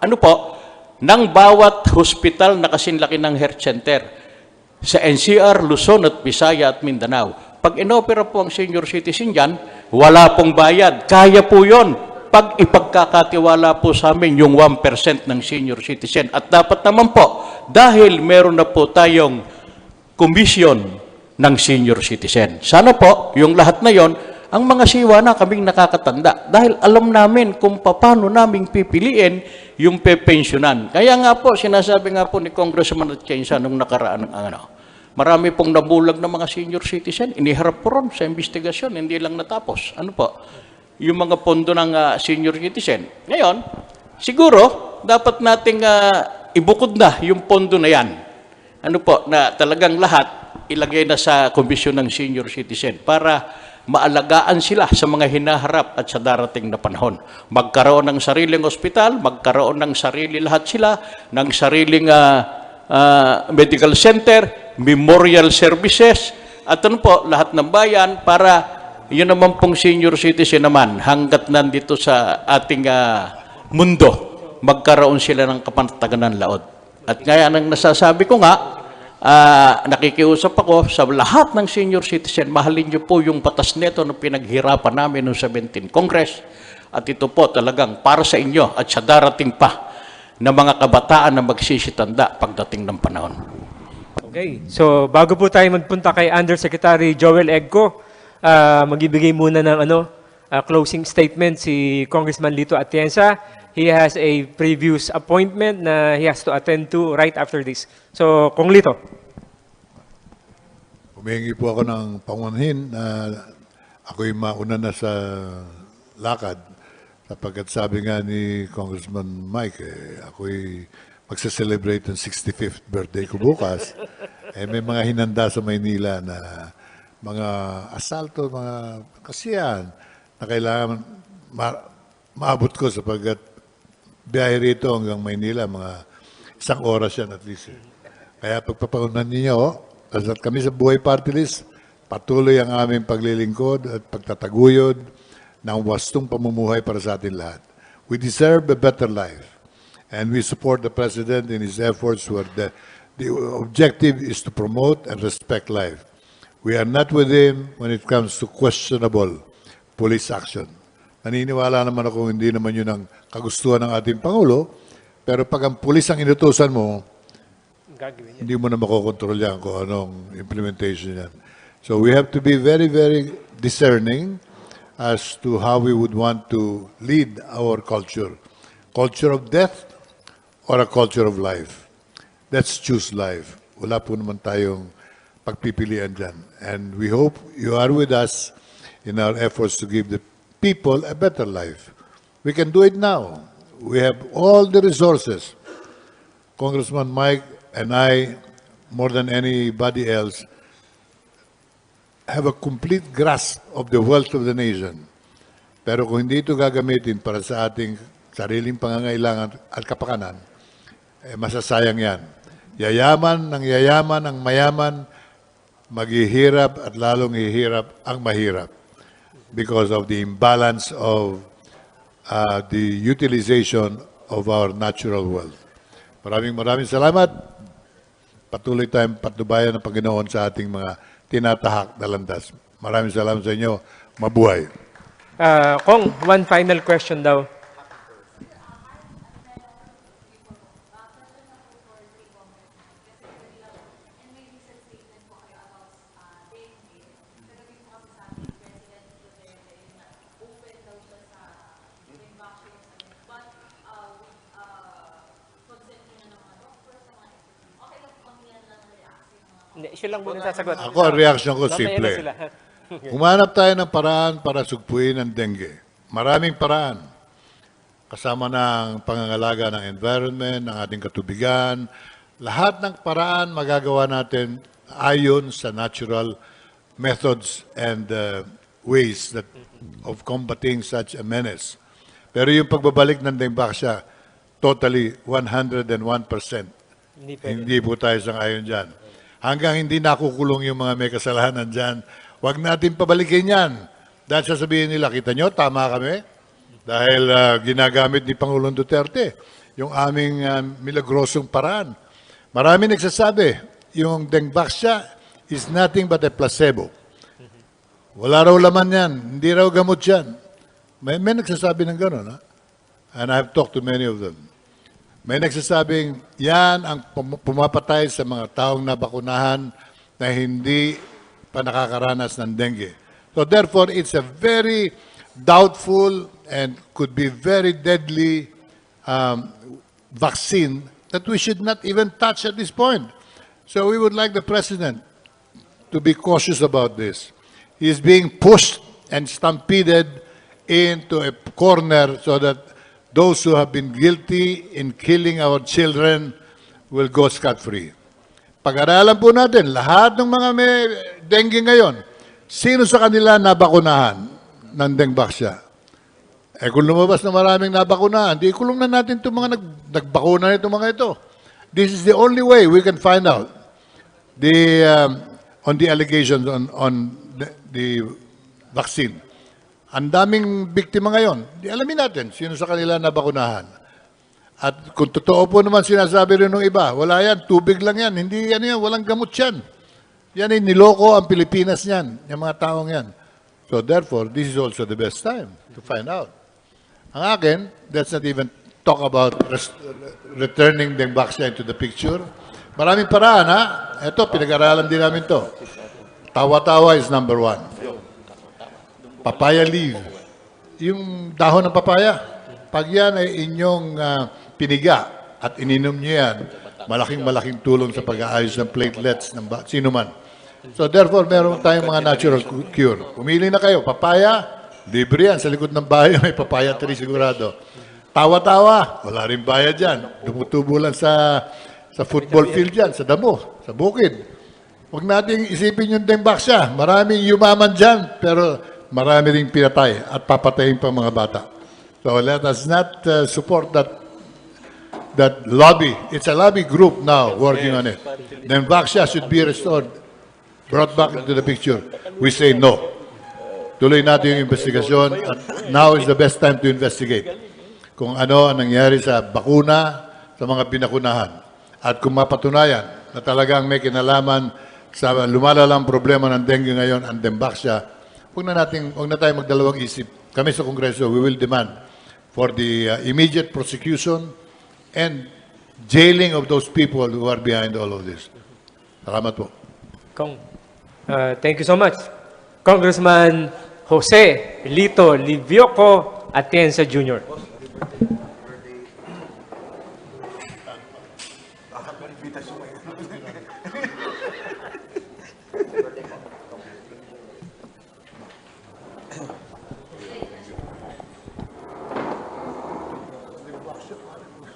ano po, ng bawat hospital na kasinlaki ng health center sa NCR, Luzon at Visaya at Mindanao. Pag inopera po ang senior citizen dyan, wala pong bayad. Kaya po yun. Pag ipagkakatiwala po sa amin yung 1% ng senior citizen. At dapat naman po, dahil meron na po tayong komisyon ng senior citizen. Sana po, yung lahat na yon, ang mga siwa na kaming nakakatanda. Dahil alam namin kung paano naming pipiliin yung pepensyonan. Kaya nga po, sinasabi nga po ni Congressman Atienza nung nakaraan ng marami pong nabulag na mga senior citizen, iniharap po ron sa investigasyon, hindi lang natapos. Ano po? Yung mga pondo ng senior citizen. Ngayon, siguro, dapat nating ibukod na yung pondo na yan. Ano po, na talagang lahat ilagay na sa komisyon ng senior citizen para maalagaan sila sa mga hinaharap at sa darating na panahon. Magkaroon ng sariling ospital, magkaroon ng sarili lahat sila, ng sariling medical center, memorial services, at ano po, lahat ng bayan para yun naman pong senior citizen naman, hanggat nandito sa ating mundo, magkaroon sila ng kapanatagan ng laod. At kaya nang nasasabi ko nga, nakikiusap ako sa lahat ng senior citizen, mahalin niyo po yung batas neto na pinaghirapan namin noong 17 Congress. At ito po talagang para sa inyo at sa darating pa na mga kabataan na magsisitanda pagdating ng panahon. Okay. So, bago po tayo magpunta kay Undersecretary Joel Egco, magbibigay muna ng closing statement si Congressman Lito Atienza. He has a previous appointment na he has to attend to right after this. So, Kong Lito. Humingi po ako ng pangunhin na ako'y mauna na sa lakad sapagkat sabi nga ni Congressman Mike, ako'y magsa-celebrate ng 65th birthday ko bukas. May mga hinanda sa Maynila na mga asalto, mga kasiyahan na kailangan maabot ko sapagkat biyahe rito hanggang Maynila, mga 1 oras yan at least. Kaya pagpapakunan ninyo, at kami sa Buhay Party List, patuloy ang aming paglilingkod at pagtataguyod ng wastong pamumuhay para sa atin lahat. We deserve a better life. And we support the President in his efforts where the objective is to promote and respect life. We are not with him when it comes to questionable police action. Naniniwala naman ako hindi naman yun ang kagustuhan ng ating Pangulo, pero pag ang pulis ang inutusan mo, hindi mo na makokontrol yan kung anong implementation yan. So we have to be very, very discerning as to how we would want to lead our culture. Culture of death or a culture of life. Let's choose life. Wala po naman tayong pagpipilian dyan. And we hope you are with us in our efforts to give the people a better life. We can do it now. We have all the resources. Congressman Mike and I, more than anybody else, have a complete grasp of the wealth of the nation. Pero kung hindi ito gagamitin para sa ating sariling pangangailangan at kapakanan, masasayang yan. Yayaman ang mayaman, maghihirap at lalong hihirap ang mahirap because of the imbalance of the utilization of our natural wealth. Maraming salamat. Patuloy tayong patnubayan ng Panginoon sa ating mga tinatahak na landas. Maraming salamat sa inyo. Mabuhay. Kong, one final question daw. Hindi, siya lang muna sasagot. Ako, ang reaction ko Mamaya na simple. sila. Humanap tayo ng paraan para sugpuin ang dengue. Maraming paraan. kasama ng pangangalaga ng environment, ng ating katubigan. Lahat ng paraan magagawa natin ayon sa natural methods and ways that of combating such a menace. Pero yung pagbabalik ng Dengbaksya, totally 101%. Hindi po tayo sang-ayon dyan. Hanggang hindi nakukulong yung mga may kasalanan dyan, huwag natin pabalikin yan. Dahil sasabihin nila, kita nyo, tama kami. Dahil ginagamit ni Pangulong Duterte yung aming milagrosong paraan. Marami nagsasabi, yung Dengbaksya is nothing but a placebo. Wala raw laman yan, hindi raw gamot yan. May nagsasabi ng gano'n, ha? And I've talked to many of them. May nagsasabing, yan ang pumapatay sa mga taong nabakunahan na hindi pa nakakaranas ng dengue. So therefore, it's a very doubtful and could be very deadly vaccine that we should not even touch at this point. So we would like the President to be cautious about this. He is being pushed and stampeded into a corner so that those who have been guilty in killing our children will go scot-free. Pag-aralan po natin, lahat ng mga may dengue ngayon, sino sa kanila nabakunahan ng Dengbaksya? Kung lumabas na maraming nabakunahan, di kulong na natin itong mga nagbakuna itong mga ito. This is the only way we can find out on the allegations on the vaccine. Ang daming biktima ngayon. Di alamin natin sino sa kanila nabakunahan. At kung totoo po naman sinasabi rin ng iba, wala yan, tubig lang yan, hindi yan, walang gamot yan. Yan ay niloko ang Pilipinas yan, yung mga taong yan. So therefore, this is also the best time to find out. Ang akin, let's not even talk about returning Dengbaksya into the picture. Maraming paraan, ha? Ito, pinag-aralan din namin to. Tawa-tawa is number one. Papaya leaf. Yung dahon ng papaya, pag yan ay inyong piniga at ininom nyo yan, malaking tulong sa pag-aayos ng platelets ng sino man. So therefore, meron tayong mga natural cure. Pumili na kayo, papaya, libre yan. Sa likod ng bahay may papaya tree sigurado. Tawa-tawa, wala rin bayad dyan. Tumutubo lang sa football field yan, sa damo, sa bukid. Huwag nating isipin yung Dengbaksya. Maraming yumaman dyan, pero marami ring pinatay at papatayin pa mga bata. So let us not support that lobby. It's a lobby group now working on it. Dengbaksya should be restored, brought back into the picture. We say no. Tuloy natin yung investigasyon at now is the best time to investigate kung ano ang nangyari sa bakuna, sa mga binakunahan. At kung mapatunayan na talagang may kinalaman sa lumalalang problema ng dengue ngayon ang Dengbaksya, huwag na tayo magdalawang isip. Kami sa Kongreso, we will demand for the immediate prosecution and jailing of those people who are behind all of this. Salamat po. Thank you so much. Congressman Jose Lito Livioco Atienza Jr.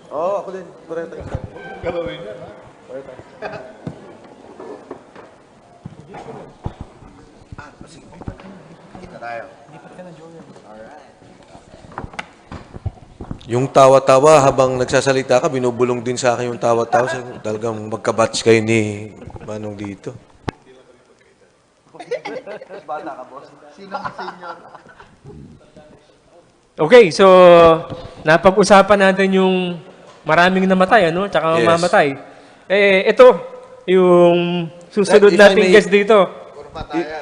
Oo, ako din. Pareho tayo. Galawin yan, ha? Kita tayo. Yung tawa-tawa habang nagsasalita ka, binubulong din sa akin yung tawa-tawa. Talagang magkabatch kayo ni Manong dito. Okay, so napag-usapan natin yung maraming namatay, ano? Tsaka Yes. mamatay. Ito, yung susunod If I nating may- guest dito.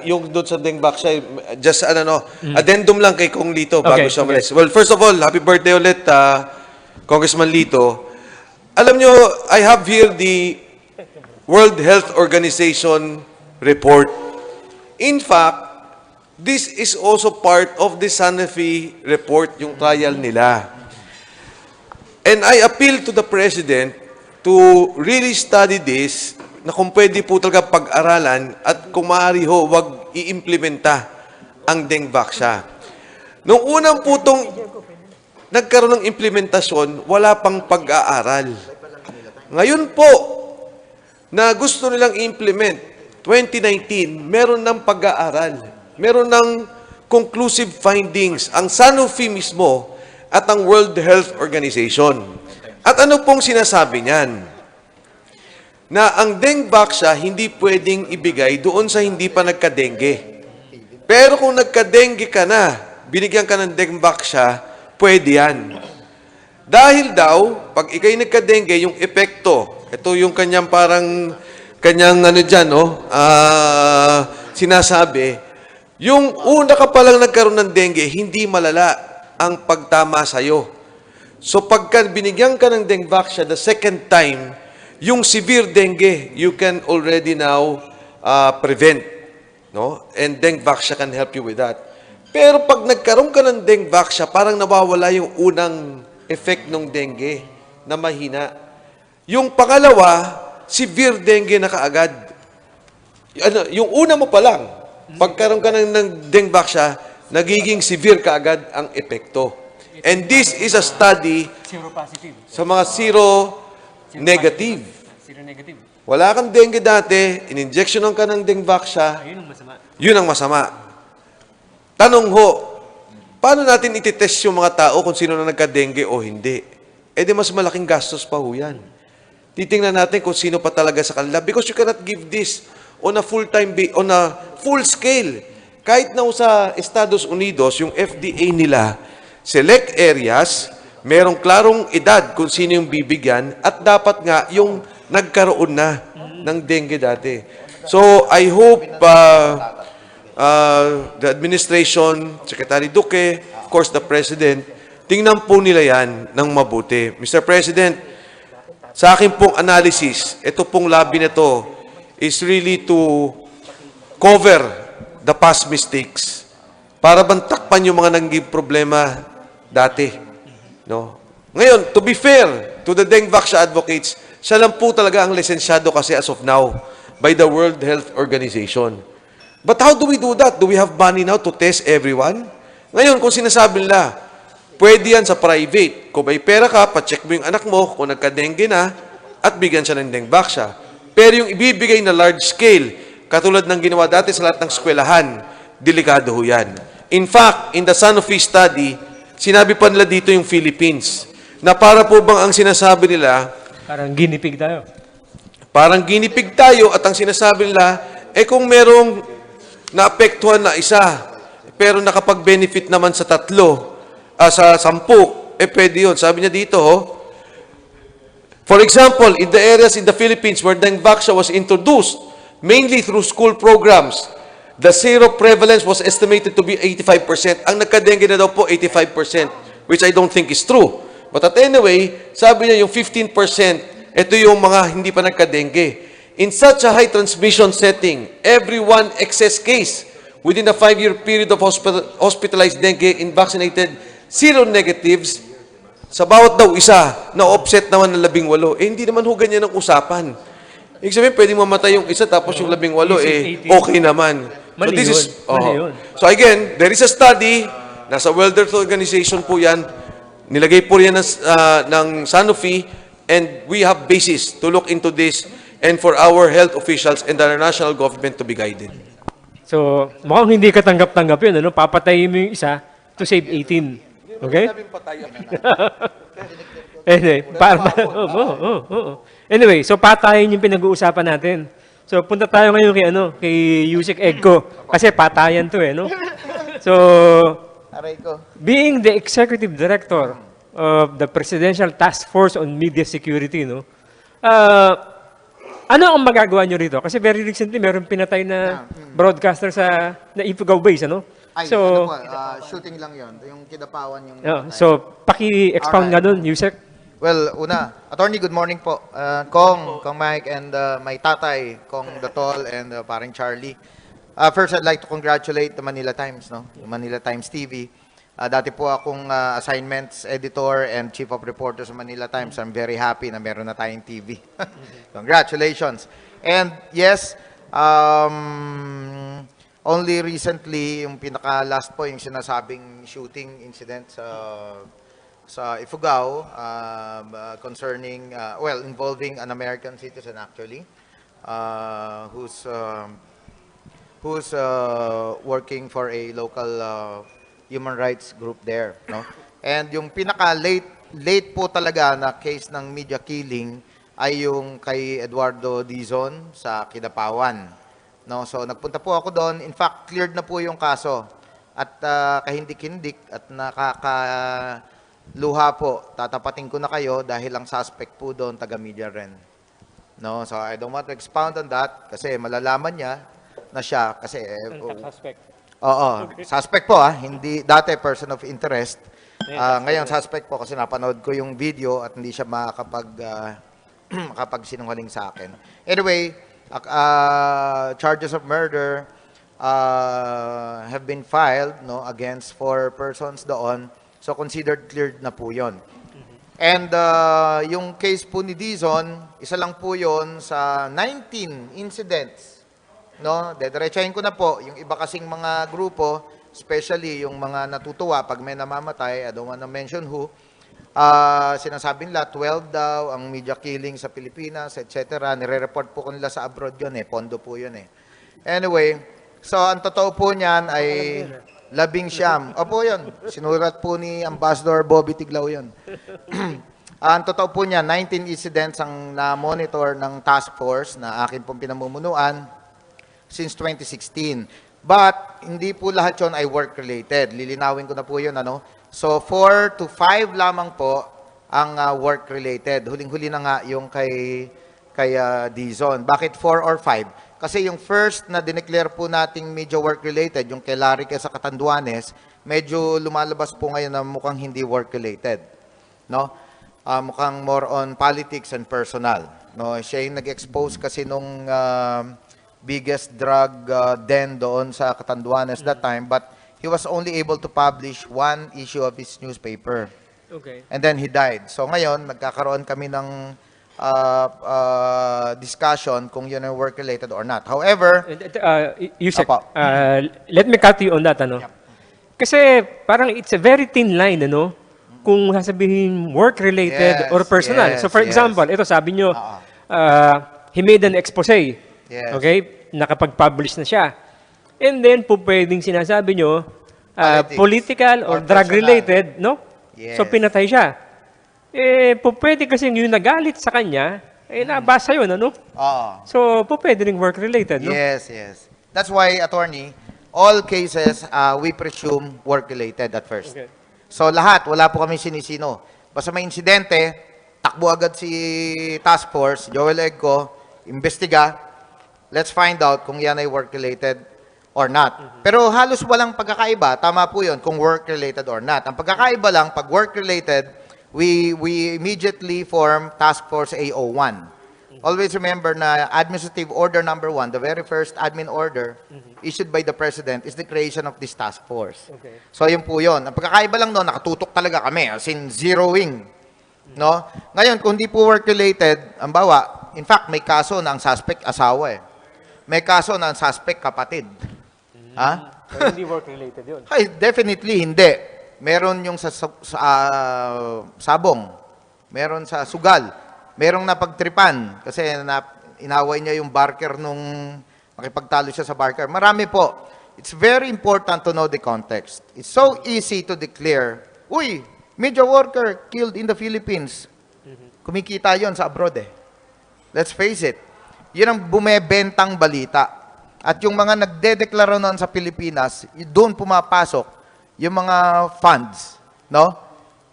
Yung doon sa Dengbaksya, just addendum lang kay Kong Lito bago Okay, siya umalis. Well, first of all, happy birthday ulit, Congressman Lito. Alam nyo, I have here the World Health Organization report. In fact, this is also part of the Sanofi report, yung trial nila. And I appeal to the President to really study this, na kung pwede po talaga pag-aralan at kung maaari ho, wag i-implementa ang Dengbaksya. Nung unang putong nagkaroon ng implementasyon, wala pang pag-aaral. Ngayon po, na gusto nilang i-implement, 2019, meron ng pag-aaral. Meron ng conclusive findings ang Sanofi mismo at ang World Health Organization. At ano pong sinasabi niyan? Na ang dengue hindi pwedeng ibigay doon sa hindi pa nagka-dengue. Pero kung nagka-dengue ka na, binigyan ka ng dengue pwede yan. Dahil daw, pag ikay nagka-dengue, yung epekto, ito yung kanyang ano dyan, sinasabi, yung una ka palang nagkaroon ng dengue, hindi malala ang pagtama sa'yo. So pagka binigyan ka ng dengue the second time, yung severe dengue, you can already now prevent. No? And dengue can help you with that. Pero pag nagkaroon ka ng dengue parang nawawala yung unang effect ng dengue na mahina. Yung pangalawa, severe dengue na kaagad. Yung una mo pa lang, pagkaroon ka ng dengue nagiging severe kaagad ang epekto. And this is a study Zero positive. sa mga zero-negative. Zero negative. Wala kang dengue dati, in-injectionan ka ng dengue Ayun ang masama. yun ang masama. Tanong ho, paano natin ititest yung mga tao kung sino na nagka-dengue o hindi? Eh di mas malaking gastos pa ho yan. Titingnan natin kung sino pa talaga sa kanila because you cannot give this on a on a full scale. Kahit na sa Estados Unidos, yung FDA nila, select areas, merong klarong edad kung sino yung bibigyan at dapat nga yung nagkaroon na ng dengue dati. So, I hope the administration, Secretary Duque, of course, the President, tingnan po nila yan ng mabuti. Mr. President, sa akin pong analysis, ito pong labi na to is really to cover the past mistakes para bang takpan yung mga naging problema dati. No? Ngayon, to be fair to the dengue advocates, siya lang po talaga ang lisensyado kasi as of now by the World Health Organization. But how do we do that? Do we have money now to test everyone? Ngayon, kung sinasabi nila, pwede yan sa private. Kung may pera ka, pa-check mo yung anak mo kung nagka-dengue na at bigyan siya ng dengue Pero yung ibibigay na large scale, katulad ng ginawa dati sa lahat ng eskwelahan, delikado ho yan. In fact, in the Sanofi study, sinabi pa nila dito yung Philippines, na para po bang ang sinasabi nila, Parang ginipig tayo. parang ginipig tayo at ang sinasabi nila, kung merong naapektuhan na isa, pero nakapag-benefit naman sa 3, sa 10, pwede yun. Sabi niya dito, for example, in the areas in the Philippines where dengue was introduced, mainly through school programs, the zero prevalence was estimated to be 85%. Ang nagka-dengue na daw po, 85%, which I don't think is true. But at anyway, sabi niya yung 15%, ito yung mga hindi pa nagka-dengue. In such a high transmission setting, every one excess case within a 5-year period of hospitalized dengue in vaccinated zero-negatives, sa bawat daw isa, na-offset naman ng 18. Hindi naman ho ganyan ang usapan. Ibig sabihin, pwedeng mamatay yung isa tapos yung 18, okay naman. Mali this yun. is, Mali yun. So again, there is a study, nasa World Health Organization po yan, nilagay po yan ng Sanofi, and we have basis to look into this and for our health officials and our national government to be guided. So, mukhang hindi katanggap-tanggap yun. Ano? Papatayin mo yung isa to save 18. Okay? Anyway, anyway, so patayin yung pinag-uusapan natin. So, punta tayo ngayon kay Yusek Egco. Kasi patayan to no? So, being the executive director of the Presidential Task Force on Media Security, ano ang magagawa nyo rito? Kasi very recently, meron pinatay na broadcaster na Ifugao base, So, shooting lang yon. Yung kidapawan yung... so, paki-expound nga dun, Yusek. Well, Attorney, good morning po. Kong Mike, and my tatay, Kong Datol, and paring Charlie. First, I'd like to congratulate the Manila Times, Yung Manila Times TV. Dati po akong assignments editor and chief of reporter sa Manila Times. I'm very happy na meron na tayong TV. Congratulations. And yes, only recently, yung pinaka-last po, yung sinasabing shooting incident sa sa Ifugao concerning, well, involving an American citizen actually, who's working for a local human rights group there, no? And yung pinaka late po talaga na case ng media killing ay yung kay Eduardo Dizon sa Kidapawan, no? So nagpunta po ako doon. In fact, cleared na po yung kaso at kahindik-hindik at luha po, tatapatin ko na kayo dahil ang suspect po doon taga-media rin. No, so I don't want to expound on that kasi malalaman niya na siya kasi Suspect. oo, suspect po hindi dati person of interest. Ngayon suspect po kasi napanood ko yung video at hindi siya makapag sinungaling sa akin. Anyway, charges of murder have been filed against 4 persons doon. So considered cleared na po 'yon. And yung case po ni Dizon, isa lang po 'yon sa 19 incidents. No, dediretsahin ko na po yung iba kasing mga grupo, especially yung mga natutuwa pag may namamatay, I don't wanna mention who. Sinasabi nila 12 daw ang media killing sa Pilipinas, etc. Nire-report po nila sa abroad 'yon pondo po 'yon Anyway, so ang totoo po niyan ay 19. Opo, yun. Sinulat po ni Ambassador Bobby Tiglaw yun. Ang totoo po niya, 19 incidents ang na-monitor ng task force na akin pong pinamumunuan since 2016. But, hindi po lahat yun ay work-related. Lilinawin ko na po yun. So, 4 to 5 lamang po ang work-related. Huling-huli na nga yung kay Dizon. Bakit 4 or 5? Kasi yung first na dineclare po nating medyo work-related, yung kay Larry sa Catanduanes, medyo lumalabas po ngayon na mukhang hindi work-related. No? Mukhang more on politics and personal. No? Siya yung nag-expose kasi nung biggest drug den doon sa Catanduanes that time, but he was only able to publish 1 issue of his newspaper. Okay. And then he died. So ngayon, nagkakaroon kami ng discussion kung yun ay work-related or not. However, Yusek, Apo. let me cut you on that, Kasi parang it's a very thin line, kung sasabihin work-related Yes, or personal. yes, So for yes. example, ito sabi nyo, he made an expose. Yes. Okay? Nakapag-publish na siya. And then, po pwedeng sinasabi nyo, Politics. political or Or drug-related, no? Yes. So pinatay siya. Po pwede kasi yung nagalit sa kanya, nabasa yun, Oo. So, po pwede ring work-related, no? Yes, yes. That's why, attorney, all cases, we presume work-related at first. Okay. So, lahat, wala po kami sinisino. Basta may insidente, takbo agad si task force, Joel Egco, imbestiga, let's find out kung yan ay work-related or not. Pero halos walang pagkakaiba, tama po yun, kung work-related or not. Ang pagkakaiba lang, pag work-related, we immediately form Task Force A01. Always remember na Administrative Order number 1, the very first admin order issued by the President is the creation of this task force. Okay. So yun po yun. Ang pagkakaiba lang doon, nakatutok talaga kami, as in zeroing. No? Ngayon, kung di po work-related, ang bawa, in fact, may kaso na ang suspect asawa May kaso na ang suspect kapatid. Ha? So, hindi work-related yun. Ay, definitely hindi. Meron yung sa sabong, meron sa sugal, merong napagtripan kasi inaway niya yung barker nung makipagtalo siya sa barker. Marami po. It's very important to know the context. It's so easy to declare, uy, media worker killed in the Philippines. Kumikita yon sa abroad Let's face it. Yun ang bumebentang balita. At yung mga nagdedeklara noon sa Pilipinas, doon pumapasok yung mga funds, no?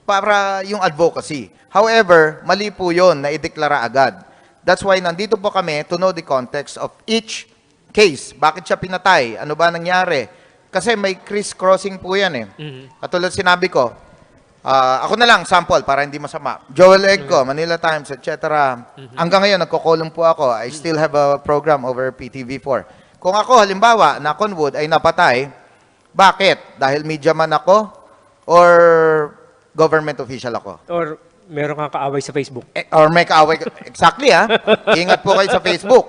Para yung advocacy. However, mali po yun na ideklara agad. That's why nandito po kami to know the context of each case. Bakit siya pinatay? Ano ba nangyari? Kasi may criss-crossing po yan Katulad sinabi ko, ako na lang, sample, para hindi masama. Joel Egco, Manila Times, etc. Hanggang ngayon, nagkukulong po ako. I still have a program over PTV4. Kung ako, halimbawa, na Conwood ay napatay, bakit? Dahil media man ako or government official ako? Or meron kang kaaway sa Facebook. Or may kaaway. Exactly, Ingat po kayo sa Facebook.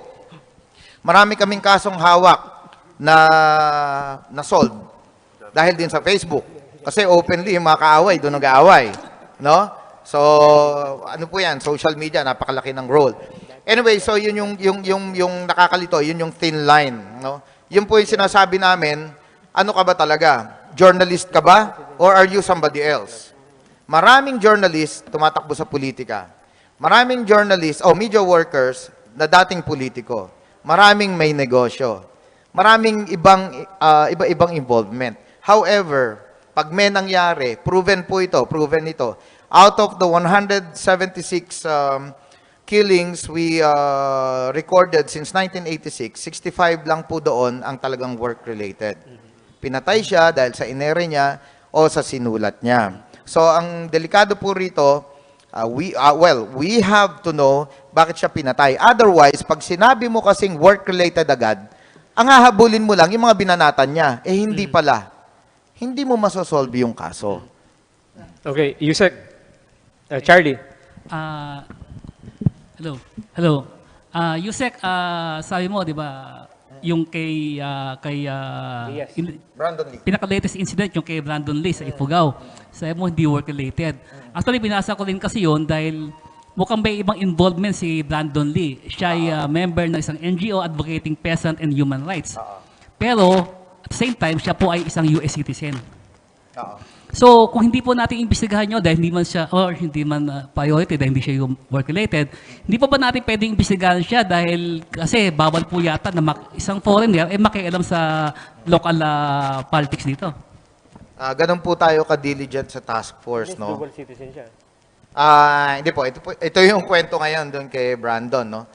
Marami kaming kasong hawak na solve dahil din sa Facebook. Kasi openly, yung mga kaaway, doon nag-aaway. no? So, ano po yan? Social media, napakalaki ng role. Anyway, so yun yung nakakalito, yun yung thin line, no? Yun po yung sinasabi namin, ano ka ba talaga? Journalist ka ba? Or are you somebody else? Maraming journalist tumatakbo sa politika. Maraming journalist o media workers na dating politiko. Maraming may negosyo. Maraming iba-ibang involvement. However, pag may nangyari, proven ito. Out of the 176 killings we recorded since 1986, 65 lang po doon ang talagang work-related. Pinatay siya dahil sa inere niya o sa sinulat niya. So, ang delikado po rito, we have to know bakit siya pinatay. Otherwise, pag sinabi mo kasing work-related agad, ang hahabulin mo lang yung mga binanatan niya. Eh, hindi pala. Hindi mo masosolve yung kaso. Okay, Yusek, Charlie. Hello. Yusek, sabi mo, di ba, yung kay Brandon Lee. pinaka-latest incident yung kay Brandon Lee sa Ifugao. Sabi mo, hindi work-related. Actually, binasa ko rin kasi yun dahil mukhang may ibang involvement si Brandon Lee. Siya ay member ng isang NGO advocating peasant and human rights. Pero, at the same time, siya po ay isang US citizen. So, kung hindi po natin imbestigahan nyo dahil hindi man siya, or hindi man priority dahil hindi siya yung work-related, hindi pa ba natin pwedeng imbestigahan siya dahil kasi bawal po yata na isang foreigner makialam sa local politics dito? Ganun po tayo ka-diligent sa task force, no? Dual citizen siya. Hindi po. Ito yung kwento ngayon doon kay Brandon, no?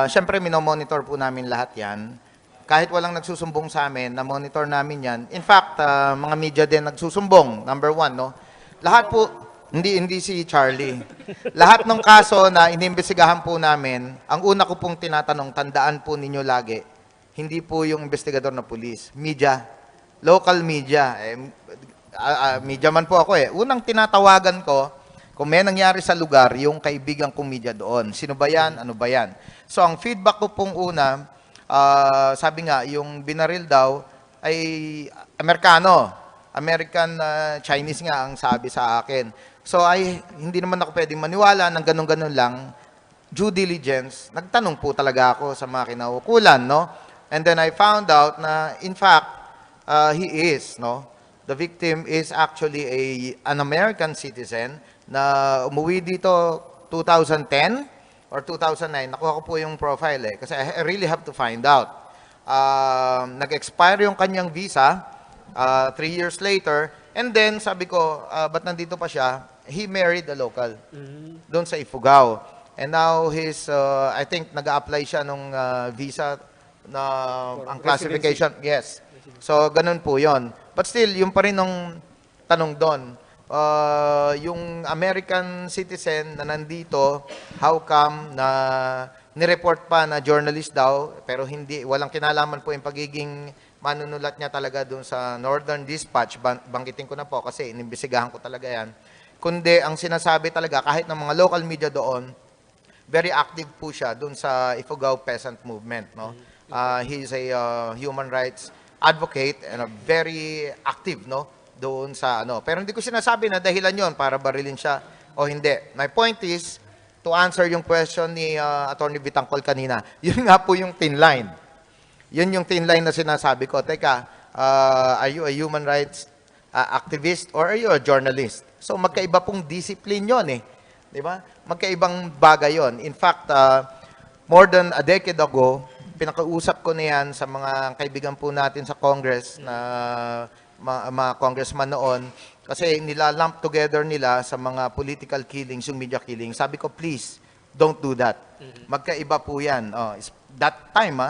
Siyempre, minomonitor po namin lahat yan. Kahit walang nagsusumbong sa amin, na-monitor namin yan. In fact, mga media din nagsusumbong, number one, no? Lahat po, hindi si Charlie. Lahat ng kaso na inimbestigahan po namin, ang una ko pong tinatanong, tandaan po ninyo lagi, hindi po yung investigador na pulis, media, local media. Media man po ako eh. Unang tinatawagan ko, kung may nangyari sa lugar, yung kaibigan kong media doon. Sino ba yan? Ano ba yan? So, ang feedback ko pong una, sabi nga, yung binaril daw ay American Chinese nga ang sabi sa akin. So, hindi naman ako pwedeng maniwala ng ganun-ganun lang. Due diligence, nagtanong po talaga ako sa mga kinaukulan, no? And then I found out na, in fact, he is, no? The victim is actually an American citizen na umuwi dito 2010 or 2009. Nakuha ko po yung profile eh, kasi I really have to find out. Nag-expire yung kanyang visa 3 years later, and then sabi ko, ba't nandito pa siya? He married a local doon sa Ifugao. And now I think nag-a-apply siya nung visa na ang classification. Yes. So, ganun po yon. But still, yung pa rin ng tanong doon, yung American citizen na nandito, how come na nireport pa na journalist daw, pero walang kinalaman po yung pagiging manunulat niya talaga doon sa Northern Dispatch, banggitin ko na po kasi inimbestigahan ko talaga yan, kundi ang sinasabi talaga, kahit ng mga local media doon, very active po siya doon sa Ifugao Peasant Movement. No? He's a human rights advocate and a very active, no? Doon sa Pero hindi ko sinasabi na dahilan yon para barilin siya o hindi. My point is, to answer yung question ni Attorney Vitangcol kanina, yun nga po yung thin line. Yun yung thin line na sinasabi ko. Teka, are you a human rights activist or are you a journalist? So magkaiba pong discipline yon eh. Di ba? Magkaibang bagay yon. In fact, more than a decade ago, pinakausap ko na yan sa mga kaibigan po natin sa Congress na mga congressman noon kasi nilalump together nila sa mga political killings, yung media killings. Sabi ko, please, don't do that. Magkaiba po yan. That time,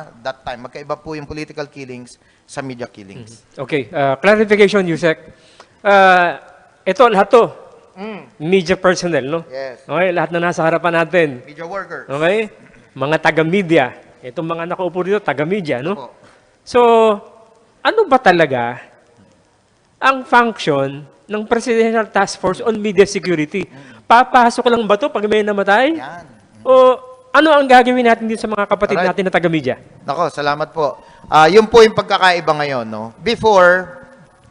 magkaiba po yung political killings sa media killings. Okay, clarification, Yusek. Ito, lahat to, media personnel, no? Yes. Okay, lahat na nasa harapan natin. Media workers. Okay? Mga taga-media. Itong mga nakaupo dito, taga-media, no? Opo. So, ano ba talaga ang function ng Presidential Task Force on Media Security? Papasok lang ba ito pag may namatay? Yan. O ano ang gagawin natin dito sa mga kapatid natin na taga-media? Nako, salamat po. Yun po yung pagkakaiba ngayon, no? Before,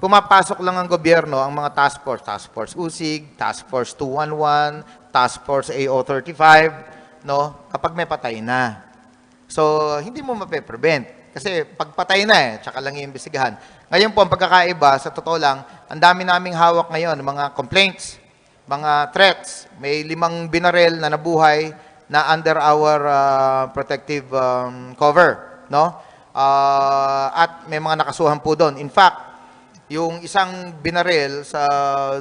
pumapasok lang ang gobyerno, ang mga Task Force USIG, Task Force 211, Task Force AO35, no? Kapag may patay na. So, hindi mo mape-prevent. Kasi pagpatay na tsaka lang iimbestigahan. Ngayon po, ang pagkakaiba, sa totoo lang, ang dami naming hawak ngayon, mga complaints, mga threats. May 5 binarel na nabuhay na under our protective cover, no? At may mga nakasuhan po doon. In fact, yung isang binarel sa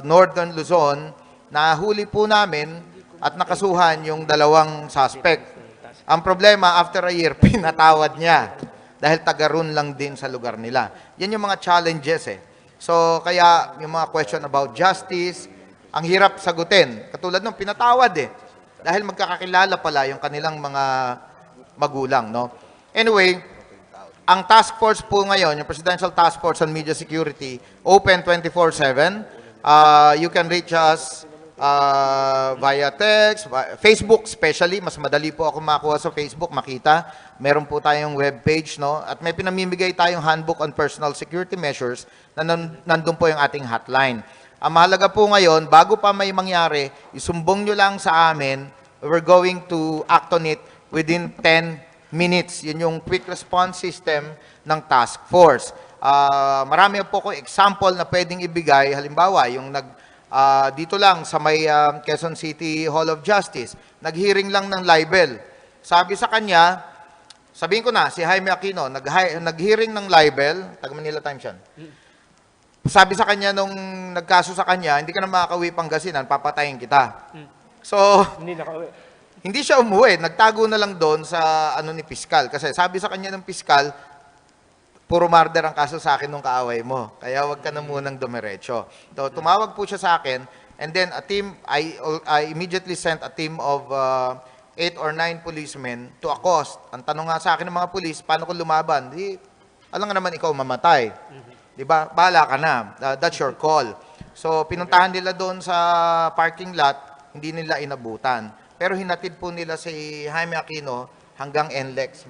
Northern Luzon, nahuli po namin at nakasuhan yung 2 suspect. Ang problema, after a year, pinatawad niya dahil taga-run lang din sa lugar nila. Yan yung mga challenges eh. So, kaya yung mga question about justice, ang hirap sagutin. Katulad nung pinatawad eh. Dahil magkakakilala pala yung kanilang mga magulang, no? Anyway, ang task force po ngayon, yung Presidential Task Force on Media Security, open 24/7. You can reach us via text, Facebook especially. Mas madali po ako makuha sa Facebook, makita. Meron po tayong webpage, no? At may pinamimigay tayong handbook on personal security measures na nandun po yung ating hotline. Ang mahalaga po ngayon, bago pa may mangyari, isumbong nyo lang sa amin. We're going to act on it within 10 minutes. Yun yung quick response system ng task force. Marami po ko example na pwedeng ibigay. Halimbawa, yung dito lang sa may Quezon City Hall of Justice, nag-hearing lang ng libel. Sabi sa kanya, sabihin ko na, si Jaime Aquino, nag-hearing ng libel, taga Manila Times yan. Sabi sa kanya nung nagkaso sa kanya, hindi ka na makakauwi Pangasinan, papatayin kita. So, Hindi nakauwi. hindi siya umuwi. Nagtago na lang doon sa ni piskal. Kasi sabi sa kanya ng piskal, puro murder ang kaso sa akin nung kaaway mo. Kaya wag ka na munang dumiretso. So, tumawag po siya sa akin. And then, I immediately sent a team of 8 or 9 policemen to accost. Ang tanong nga sa akin ng mga police, paano ko lumaban? Alam nga naman ikaw mamatay. Di ba? Bahala ka na. That's your call. So, pinuntahan nila doon sa parking lot, hindi nila inabutan. Pero hinatid po nila si Jaime Aquino hanggang NLEX.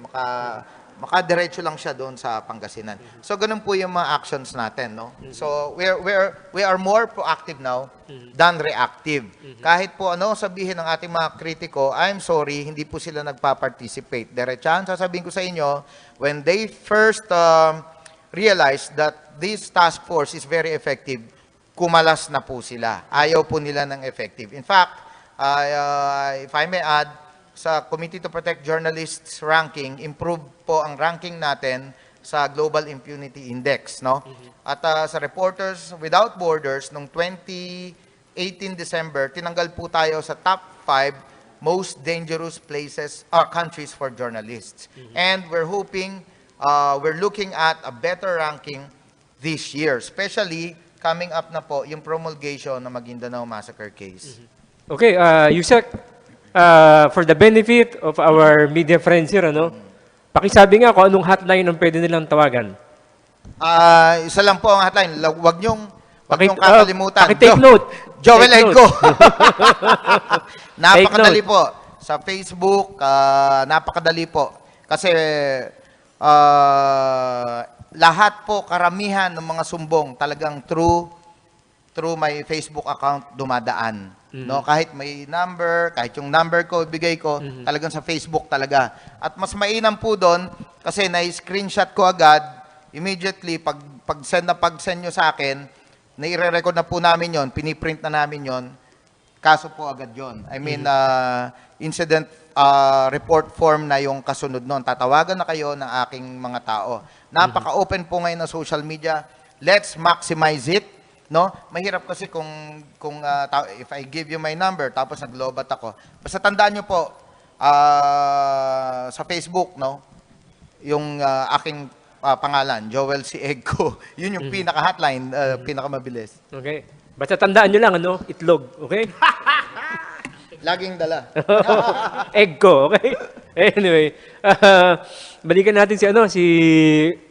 Makadiretso lang siya doon sa Pangasinan. So, ganun po yung mga actions natin, no? So, we are more proactive now than reactive. Kahit po sabihin ng ating mga kritiko, I'm sorry, hindi po sila nagpa-participate. Diretsahan, sasabihin ko sa inyo, when they first realized that this task force is very effective, kumalas na po sila. Ayaw po nila ng effective. In fact, if I may add, sa Committee to Protect Journalists ranking, improve po ang ranking natin sa Global Impunity Index, no? At sa Reporters Without Borders, noong 2018 December, tinanggal po tayo sa top 5 most dangerous places or countries for journalists. And we're hoping, we're looking at a better ranking this year, especially coming up na po yung promulgation ng Maguindanao Massacre case. Okay, Yusek, for the benefit of our media friends here, pakisabi nga kung anong hotline ang pwede nilang tawagan. Isa lang po ang hotline. Wag niyong kakalimutan. Pakitake note. Joel Take Edgo. note. Napakadali po. Sa Facebook, napakadali po. Kasi lahat po, karamihan ng mga sumbong talagang through my Facebook account dumadaan. No, kahit may number, kahit yung number ko ibigay ko, talagang sa Facebook talaga. At mas mainam po doon kasi na-screenshot ko agad immediately pag-send nyo sa akin, na-record na po namin yon, piniprint na namin yon, kaso po agad yon. I mean, incident report form na yung kasunod nun. Tatawagan na kayo ng aking mga tao. Napaka-open po ngayon ng social media. Let's maximize it. No? Mahirap kasi kung if I give you my number tapos naglobat ako. Basta tandaan niyo po sa Facebook, no? Yung aking pangalan, Joel C. Eggo. Yun yung pinaka-hotline, pinakamabilis. Okay. Basta tandaan nyo lang, itlog. Okay? Laging dala. Egg ko, okay? Anyway, balikan natin si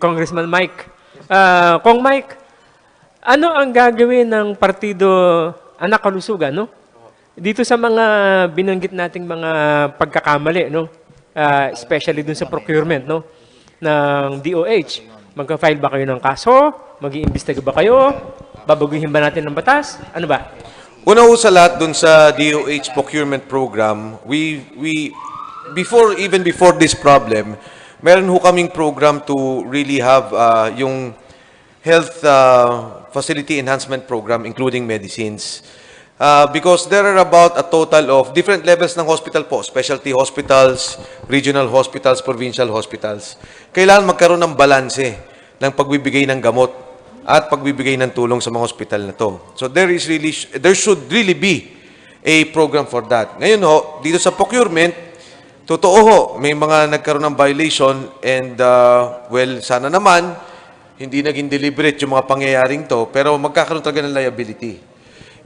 Congressman Mike. Kong Mike, ano ang gagawin ng Partido Anak Kalusugan, dito sa mga binanggit nating mga pagkakamali, especially dun sa procurement, ng DOH. Magka-file ba kayo ng kaso? Mag-iimbestiga ba kayo? Babaguhin ba natin ng batas? Ano ba? Una ho sa lahat dun sa DOH procurement program, even before this problem, meron ho kaming program to really have yung health facility enhancement program, including medicines. Because there are about a total of different levels ng hospital po, specialty hospitals, regional hospitals, provincial hospitals. Kailangan magkaroon ng balanse ng pagbibigay ng gamot at pagbibigay ng tulong sa mga hospital na to. So there should really be a program for that. Ngayon ho, dito sa procurement, totoo ho, may mga nagkaroon ng violation and sana naman hindi naging deliberate yung mga pangyayaring to, pero magkakaroon talaga ng liability.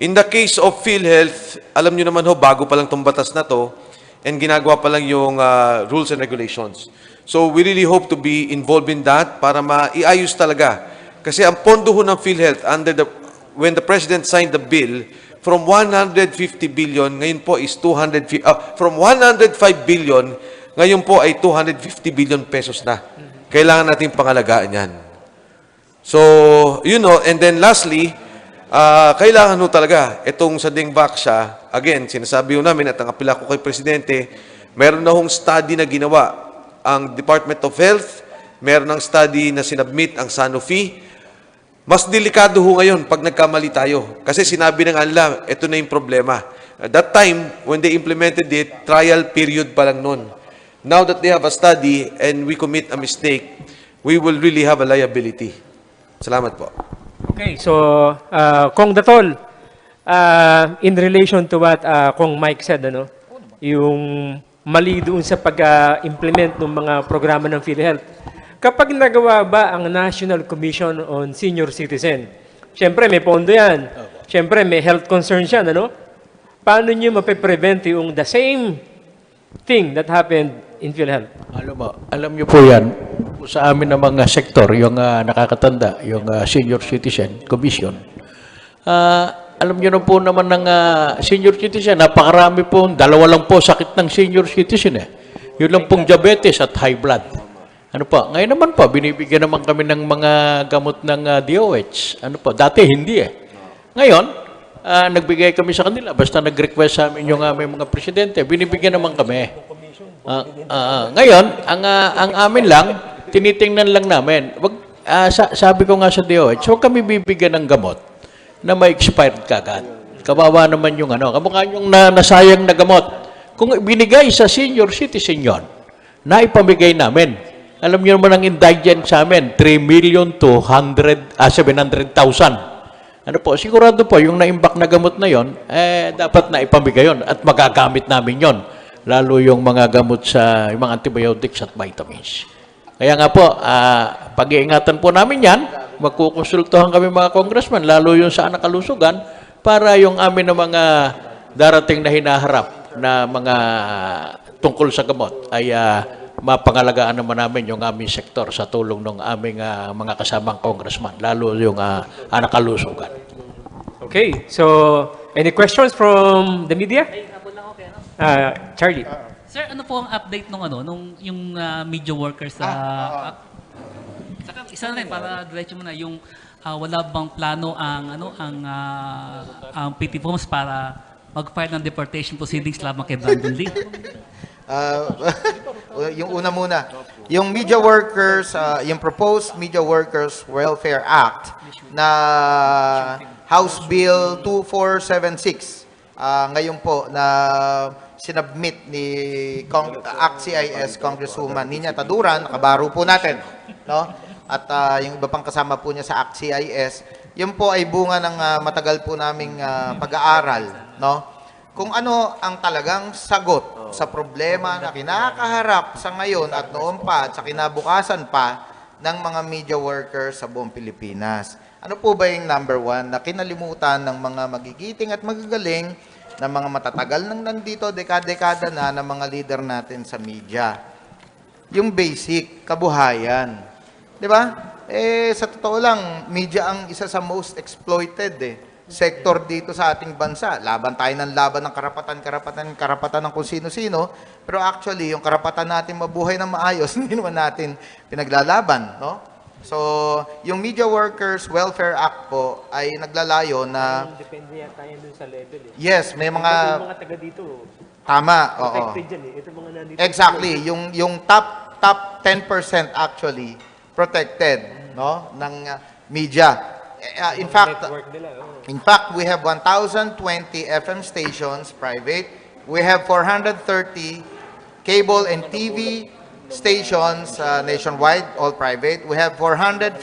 In the case of PhilHealth, alam nyo naman ho, bago pa lang itong batas na to, and ginagawa pa lang yung rules and regulations. So we really hope to be involved in that para maiayos talaga. Kasi ang pondo ho ng PhilHealth when the President signed the bill, from 150 billion, ngayon po is from 105 billion, ngayon po ay 250 billion pesos na. Kailangan natin pangalagaan yan. So, and then lastly, kailangan ho talaga, itong sa Dengvaksha, again, sinasabi ho namin at ang apela ko kay Presidente, meron na hong study na ginawa ang Department of Health, meron ng study na sinubmit ang Sanofi. Mas delikado ho ngayon pag nagkamali tayo. Kasi sinabi ng kanila, ito na yung problema. At that time, when they implemented it, trial period pa lang nun. Now that they have a study and we commit a mistake, we will really have a liability. Salamat po. Okay, so Kong Datol, in relation to what Kong Mike said, yung mali doon sa pag-implement ng mga programa ng PhilHealth. Kapag nagawa ba ang National Commission on Senior Citizen, siyempre may pondo yan, siyempre may health concerns yan, paano nyo mape-prevent yung the same thing that happened in PhilHealth? Alam niyo po yan, sa amin na mga sektor, yung nakakatanda, yung Senior Citizen Commission, alam niyo na po naman ng senior citizen, napakarami po, 2 lang po sakit ng senior citizen Yun lang pong diabetes at high blood. Ano po, ngayon naman po, binibigyan naman kami ng mga gamot ng DOH. Ano po, dati hindi Ngayon, nagbigay kami sa kanila, basta nag-request sa amin yung aming mga presidente, binibigyan naman kami. Ngayon, ang amin lang, tinitingnan lang namin. Sabi ko nga sa DOH, huwag kami bibigyan ng gamot na may expired kagad. Kawawa naman yung kamukha yung nasayang na gamot. Kung binigay sa senior citizen yon, na ipamigay namin. Alam niyo naman ang indigent sa amin, 3,700,000. Ano po, sigurado po, yung naimbak na gamot na yon, dapat na ipamigay yon at magagamit namin yon. Lalo yung mga gamot sa yung mga antibiotics at vitamins. Kaya nga po, pag-iingatan po namin yan, magkukonsultuhan kami mga congressman, lalo yung sa nakalusugan, para yung amin na mga darating na hinaharap na mga tungkol sa gamot ay mapangalagaan naman namin yung aming sektor sa tulong ng aming mga kasamang congressman, lalo yung nakalusugan. Okay, so any questions from the media? Charlie. Sir, ano po ang update nung yung media workers sa saka isa na rin para diretso mo na yung wala bang plano ang PT Forms para mag-file ng deportation proceedings lamang kay Brandon Lee? Yung una muna. Yung media workers, yung proposed Media Workers Welfare Act na House Bill 2476, ngayon po na sinubmit ni ACT-CIS Congresswoman Nina Taduran, nakabaro po natin, at yung iba pang kasama po niya sa ACT-CIS, yun po ay bunga ng matagal po naming pag-aaral, kung ano ang talagang sagot sa problema na kinakaharap sa ngayon at noon pa at sa kinabukasan pa ng mga media workers sa buong Pilipinas. Ano po ba yung number 1 na kinalimutan ng mga magigiting at magagaling na mga matatagal nang nandito, dekada-dekada na ng mga leader natin sa media? Yung basic, kabuhayan. Di ba? Sa totoo lang, media ang isa sa most exploited sector dito sa ating bansa. Laban tayo ng laban ng karapatan ng kung sino-sino, pero actually, yung karapatan natin mabuhay ng maayos, hindi naman natin pinaglalaban, So, yung Media Workers Welfare Act po ay naglalayo na Depende yata yan dun sa level eh. yes, may Yung mga mga taga dito, tama, oo. protected yan eh. Ito mga nandito. Exactly, yung top 10% actually protected, no, ng media. In fact, Network nila, oh. In fact, we have 1,020 FM stations, private. We have 430 cable and TV stations nationwide, all private. We have 440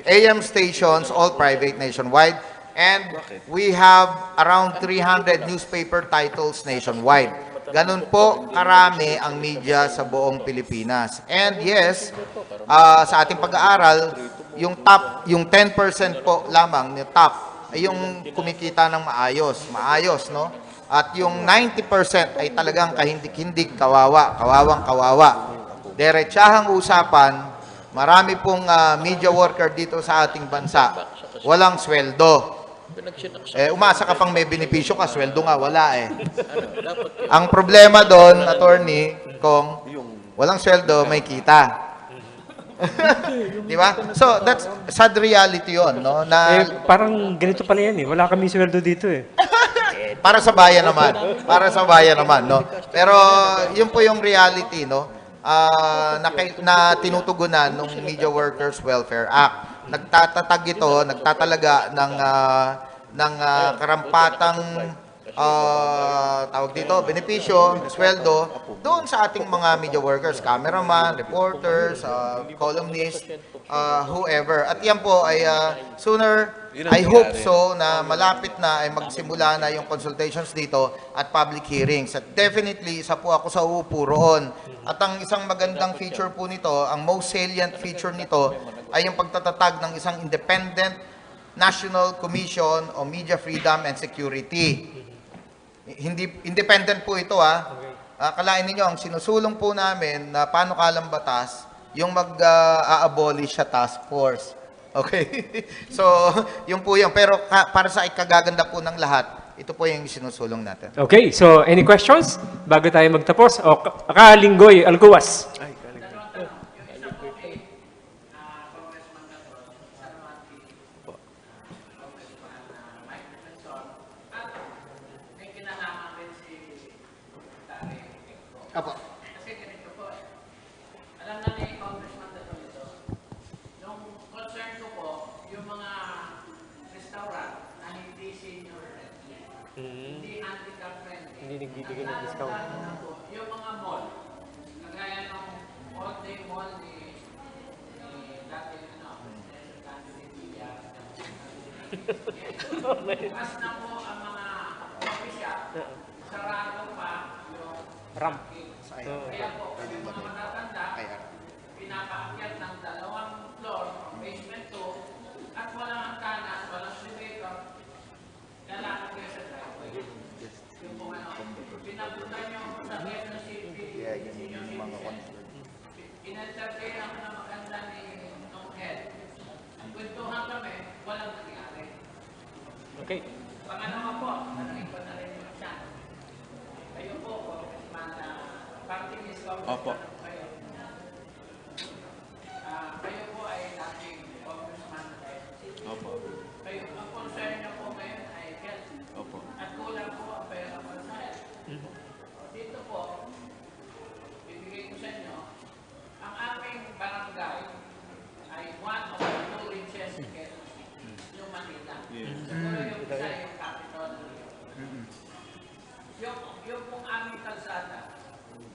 AM stations, all private nationwide. And we have around 300 newspaper titles nationwide. Ganun po karami ang media sa buong Pilipinas. And yes, sa ating pag-aaral, yung 10% po lamang, yung top, ay yung kumikita ng maayos, no? At yung 90% ay talagang kahindik-hindik, kawawang kawawa. Diretsahang usapan, marami pong media worker dito sa ating bansa, walang sweldo. Umasa ka pang may benepisyo ka, sweldo nga, wala eh. Ang problema doon, attorney, kung walang sweldo, may kita. Di ba? So, that's sad reality yon, no? Na Parang ganito pala yan eh. Wala kami sweldo dito eh. para sa bayan naman. Para sa bayan naman, no? Pero, yun po yung reality, no? Na tinutugunan ng Media Workers Welfare Act. Nagtatalaga ng karampatang tawag dito, benepisyo, sweldo, doon sa ating mga media workers, cameraman, reporters, columnists, whoever. At yan po ay sooner, I hope so, na malapit na ay magsimula na yung consultations dito at public hearings. At definitely, isa po ako sa uupo roon. At ang isang magandang feature po nito, ang most salient feature nito, ay yung pagtatatag ng isang independent National Commission on Media Freedom and Security. Hindi independent po ito kalain ninyo ang sinusulong po namin na panukalang batas yung mag-abolish sa task force. Okay? So, yun po yun. Pero para sa ikagaganda po ng lahat, ito po yung sinusulong natin. Okay, so any questions? Bago tayo magtapos? O, Kalinggoy, Alcuas. Apo. Kasi ganito po, alam na ni Congressman Dato ito, yung concern ko po, yung mga restaurant na hindi senior friendly, hindi handicap friendly. Hindi nagbibigay ng discount. Lalo na po, yung mga mall, kagaya ng all-day mall ni dati, bukas na po ang mga coffee shop, sarado pa yung Ramp. kaya po, yung mga matatanda, pinapaakyat ng 2 floor, basement 2, at walang hangganan, walang elevator, lalakad kayo sa driveway. Yung kung ano, pinabutan nyo ako sa Quezon City, Senior Citizen. Inentertain ako na maganda ni Nong Head. Ang kwentuhan kami, walang nangyari. Okay. Pangalawa po, narinig ko na rin yung siya. Kayo po, party list Opo. kayo. Kayo po ay dating congressman na tayo. Opo. Kayo, ang concern niyo po ngayon ay health. Opo. At kulang po ang pera para sa health. Dito po, bibigay ko sa inyo, ang aming barangay ay one of the 2 richest in Quezon City, yung Manila. Siguro yung isa yung capital. Yung pong aming kalsada,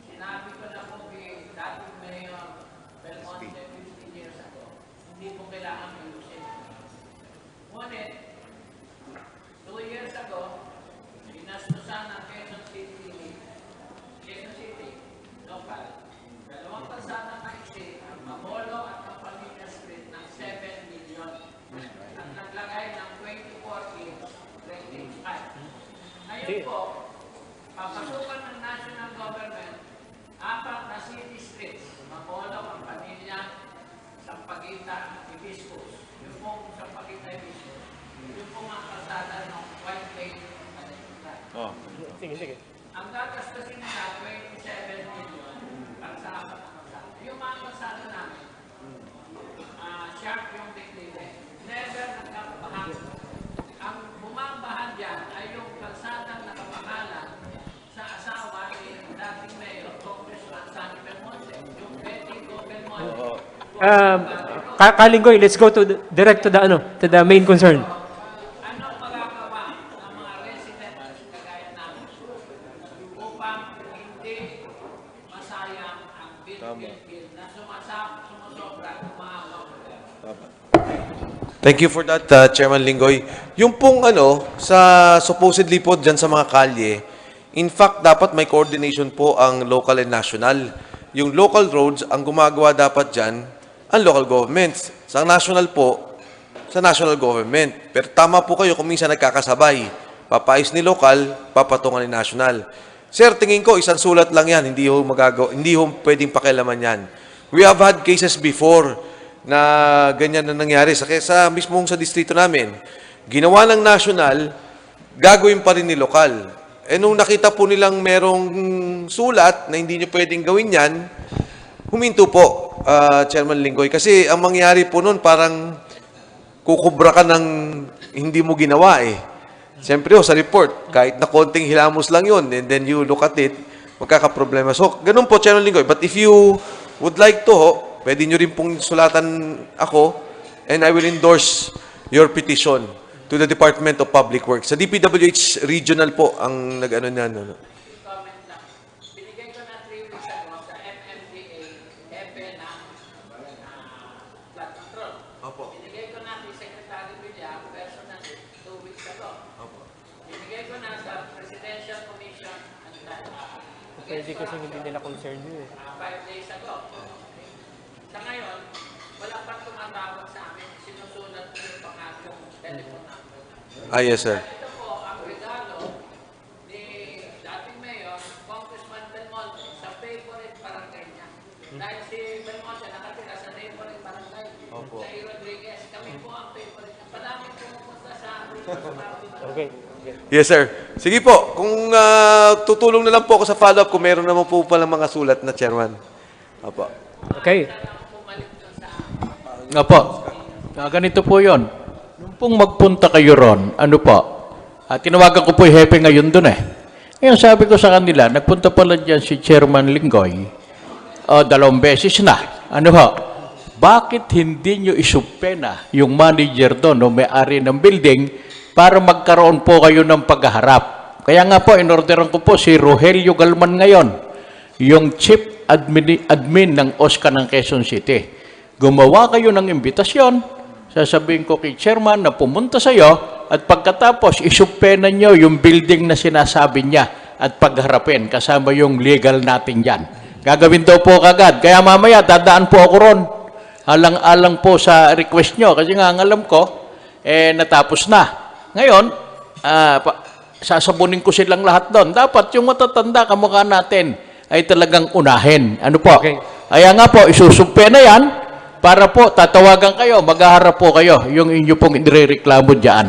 sinabi ko na po kay dating Mayor Belmonte 15 years ago, hindi po kailangan ayusin. Ngunit, 2 years ago, inastusan ng Quezon City, local, 2 kalsada maiksi, ang Mabolo at Campalina Street ng 7 million. At naglagay ng 24 inch rating 5. Ngayon po, papasukan ng national government, 4 na city streets, Mabolo, ang pamilya, Sampaguita, Hibiscus. Yung pong Sampaguita, Hibiscus. Yung pong mga kalsada ng White Lake, Oh. Sige. ang gagastusin nila 27 million para sa 4 na kalsada. Yung mga kalsada namin, Um, Kalinggoy, let's go to direct to the to the main concern. Anong magagawa ng mga residents kagaya namin upang hindi masayang ang bill na sumusobra ng mga Thank you for that, Chairman Linggoy. Yung pong supposedly po dyan sa mga kalye, in fact, dapat may coordination po ang local and national. Yung local roads, ang gumagawa dapat dyan, ang local governments. Sa national po, sa national government. Pero tama po kayo kung minsan nagkakasabay. Papayos ni local, papatungan ni national. Sir, tingin ko, isang sulat lang yan. Hindi ho pwedeng pakialaman yan. We have had cases before na ganyan na nangyari sa mismong sa distrito namin. Ginawa ng national, gagawin pa rin ni lokal. Eh nung nakita po nilang merong sulat na hindi nyo pwedeng gawin yan, huminto po, Chairman Linggoy. Kasi ang mangyari po nun, parang kukubra ka ng hindi mo ginawa eh. Siyempre sa report, kahit na konting hilamos lang yun, and then you look at it, magkakaproblema. So, ganun po, Chairman Linggoy. But if you would like to, pwede nyo rin pong sulatan ako, and I will endorse your petition to the Department of Public Works. Sa DPWH Regional po ang nag-ano niyan. comment lang. Binigay ko na 3 weeks ago sa MMDA, hepe ng flood control. Binigay ko na kay Secretary Villar, personally, 2 weeks ago. Binigay ko na sa Presidential Commission Pwede kasi hindi nila concern yun 5 days ago. Sa ngayon, wala pang tumatawag sa amin. Sinusulat ko yung pangatong telephone number. Yes, sir. Ito po ang regalo ni dating Mayor, Congressman Belmonte, sa favorite barangay niya. Dahil si Belmonte nakatira sa favorite barangay, sa E. Rodriguez. Kami po ang favorite niya. Palagi pumupunta sa amin. Okay. Yes, sir. Sige po, kung tutulong na lang po ako sa follow-up kung meron naman po palang mga sulat na, Chairman. Opo. Okay. Opo. Ganito po yon. Nung pong magpunta kayo ron, ano po, tinawagan ko po yung hepe ngayon dun eh. Ngayon sabi ko sa kanila, nagpunta pala dyan si Chairman Linggoy, 2 beses na. Ano ho? Bakit hindi nyo isuspena yung manager doon o may-ari ng building para magkaroon po kayo ng paghaharap? Kaya nga po, inorderan ko po si Rogelio Galman ngayon, yung chief admin ng OSCA ng Quezon City. Gumawa kayo ng imbitasyon, sasabihin ko kay chairman na pumunta sa iyo at pagkatapos isuspena nyo yung building na sinasabi niya at pagharapin kasama yung legal natin dyan. Gagawin daw po kagad. Kaya mamaya dadaan po ako ron. Alang-alang po sa request nyo kasi nga ang alam ko, natapos na. Ngayon, sasabunin ko silang lahat doon. Dapat yung matatanda kamukha natin ay talagang unahin. Ano po? Okay. Kaya nga po, isusumpe na yan para po tatawagan kayo, maghaharap po kayo yung inyo pong inireklamo dyan.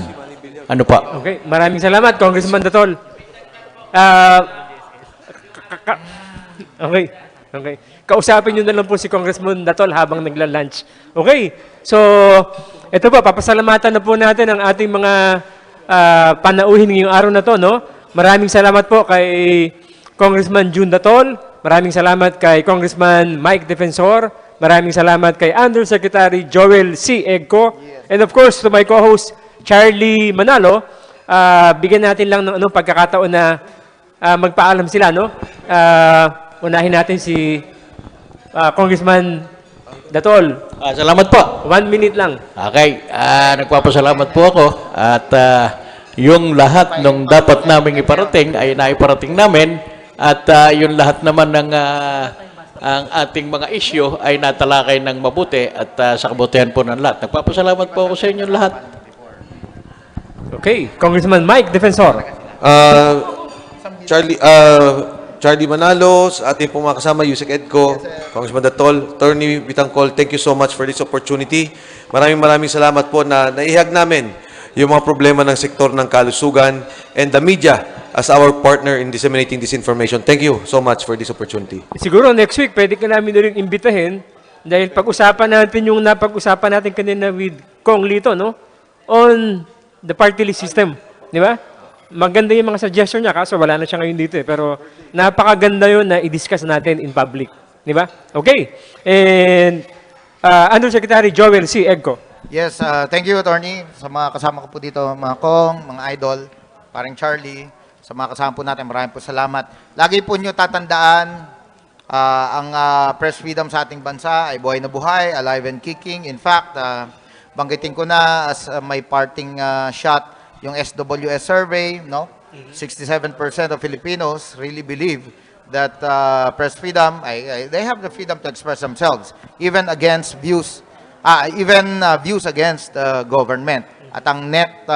Ano po? Okay. Maraming salamat, Congressman Datol. Okay. Okay. Kausapin nyo na lang po si Congressman Datol habang nagla-lunch. Okay. So, ito po, papasalamatan na po natin ang ating mga panauhin ngayong araw na to, no? Maraming salamat po kay Congressman June Datol. Maraming salamat kay Congressman Mike Defensor. Maraming salamat kay Undersecretary Joel C. Egco. And of course, to my co-host, Charlie Manalo. Bigyan natin lang ng pagkakataon na magpaalam sila, no? Unahin natin si Congressman Datol. Salamat po. 1 minute lang. Okay, nagpapasalamat po ako at yung lahat ng dapat naming iparating ay naiparating namin at yung lahat naman ng ang ating mga issue ay natalakay ng mabuti at sa kabutihan po ng lahat. Nagpapasalamat po ako sa inyo lahat. Okay, Congressman Mike Defensor. Charlie Manalo, sa ating pong mga kasama, Yusek Edco, Congressman Datol, Attorney Bitangcol, thank you so much for this opportunity. Maraming salamat po na naihag namin yung mga problema ng sektor ng kalusugan and the media as our partner in disseminating this information. Thank you so much for this opportunity. Siguro next week, pwede ka namin na rin imbitahin dahil pag-usapan natin yung napag-usapan natin kanina with Kong Lito, no? On the party list system. Di ba? Maganda yung mga suggestion niya, kaso wala na siya ngayon dito eh. Pero napakaganda yun na i-discuss natin in public. Di ba? Okay. And Undersecretary Joel C. Egco. Yes, thank you, Attorney. Sa mga kasama ko po dito, mga Kong, mga idol, parang Charlie, sa mga kasama po natin, maraming po salamat. Lagi po nyo tatandaan, ang press freedom sa ating bansa ay buhay na buhay, alive and kicking. In fact, banggitin ko na as my parting shot, yung SWS survey, no? 67% of Filipinos really believe that press freedom, they have the freedom to express themselves, even against views, views against government. At ang net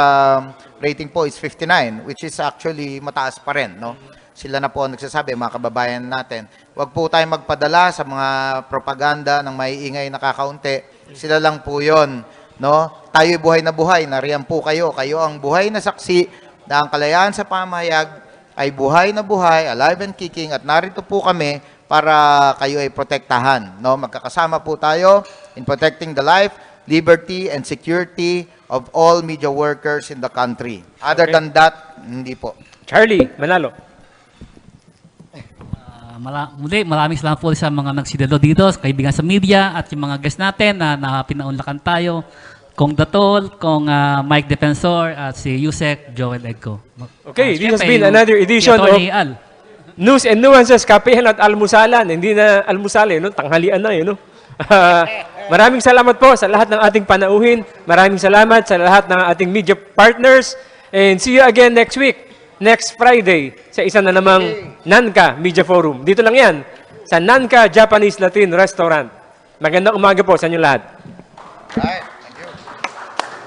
rating po is 59, which is actually mataas pa rin, no? Sila na po ang nagsasabi, mga kababayan natin. Huwag po tayong magpadala sa mga propaganda ng maiingay na kakaunti. Sila lang po yon, no? Tayo'y buhay na buhay, nariyan po kayo. Kayo ang buhay na saksi na ang kalayaan sa pamahayag ay buhay na buhay, alive and kicking, at narito po kami para kayo ay protektahan, no? Magkakasama po tayo in protecting the life, liberty, and security of all media workers in the country. Other than that, hindi po. Charlie Manalo. Muli, maraming salamat po sa mga nagsidalo dito, kaibigan sa media at yung mga guests natin na pinaunlakan tayo. Kong Datol, Kong Mike Defensor, at si Yusek Joel Egco. Okay, this has Siyempre, been yung- another edition si Attorney of Al. News and Nuances, Kapehan at Almusalan. Hindi na almusal, no? Tanghalian na, no? Maraming salamat po sa lahat ng ating panauhin. Maraming salamat sa lahat ng ating media partners. And see you again next week, next Friday, sa isa na namang Nanka Media Forum. Dito lang yan, sa Nanka Japanese Latin Restaurant. Magandang umaga po sa inyo lahat. Right.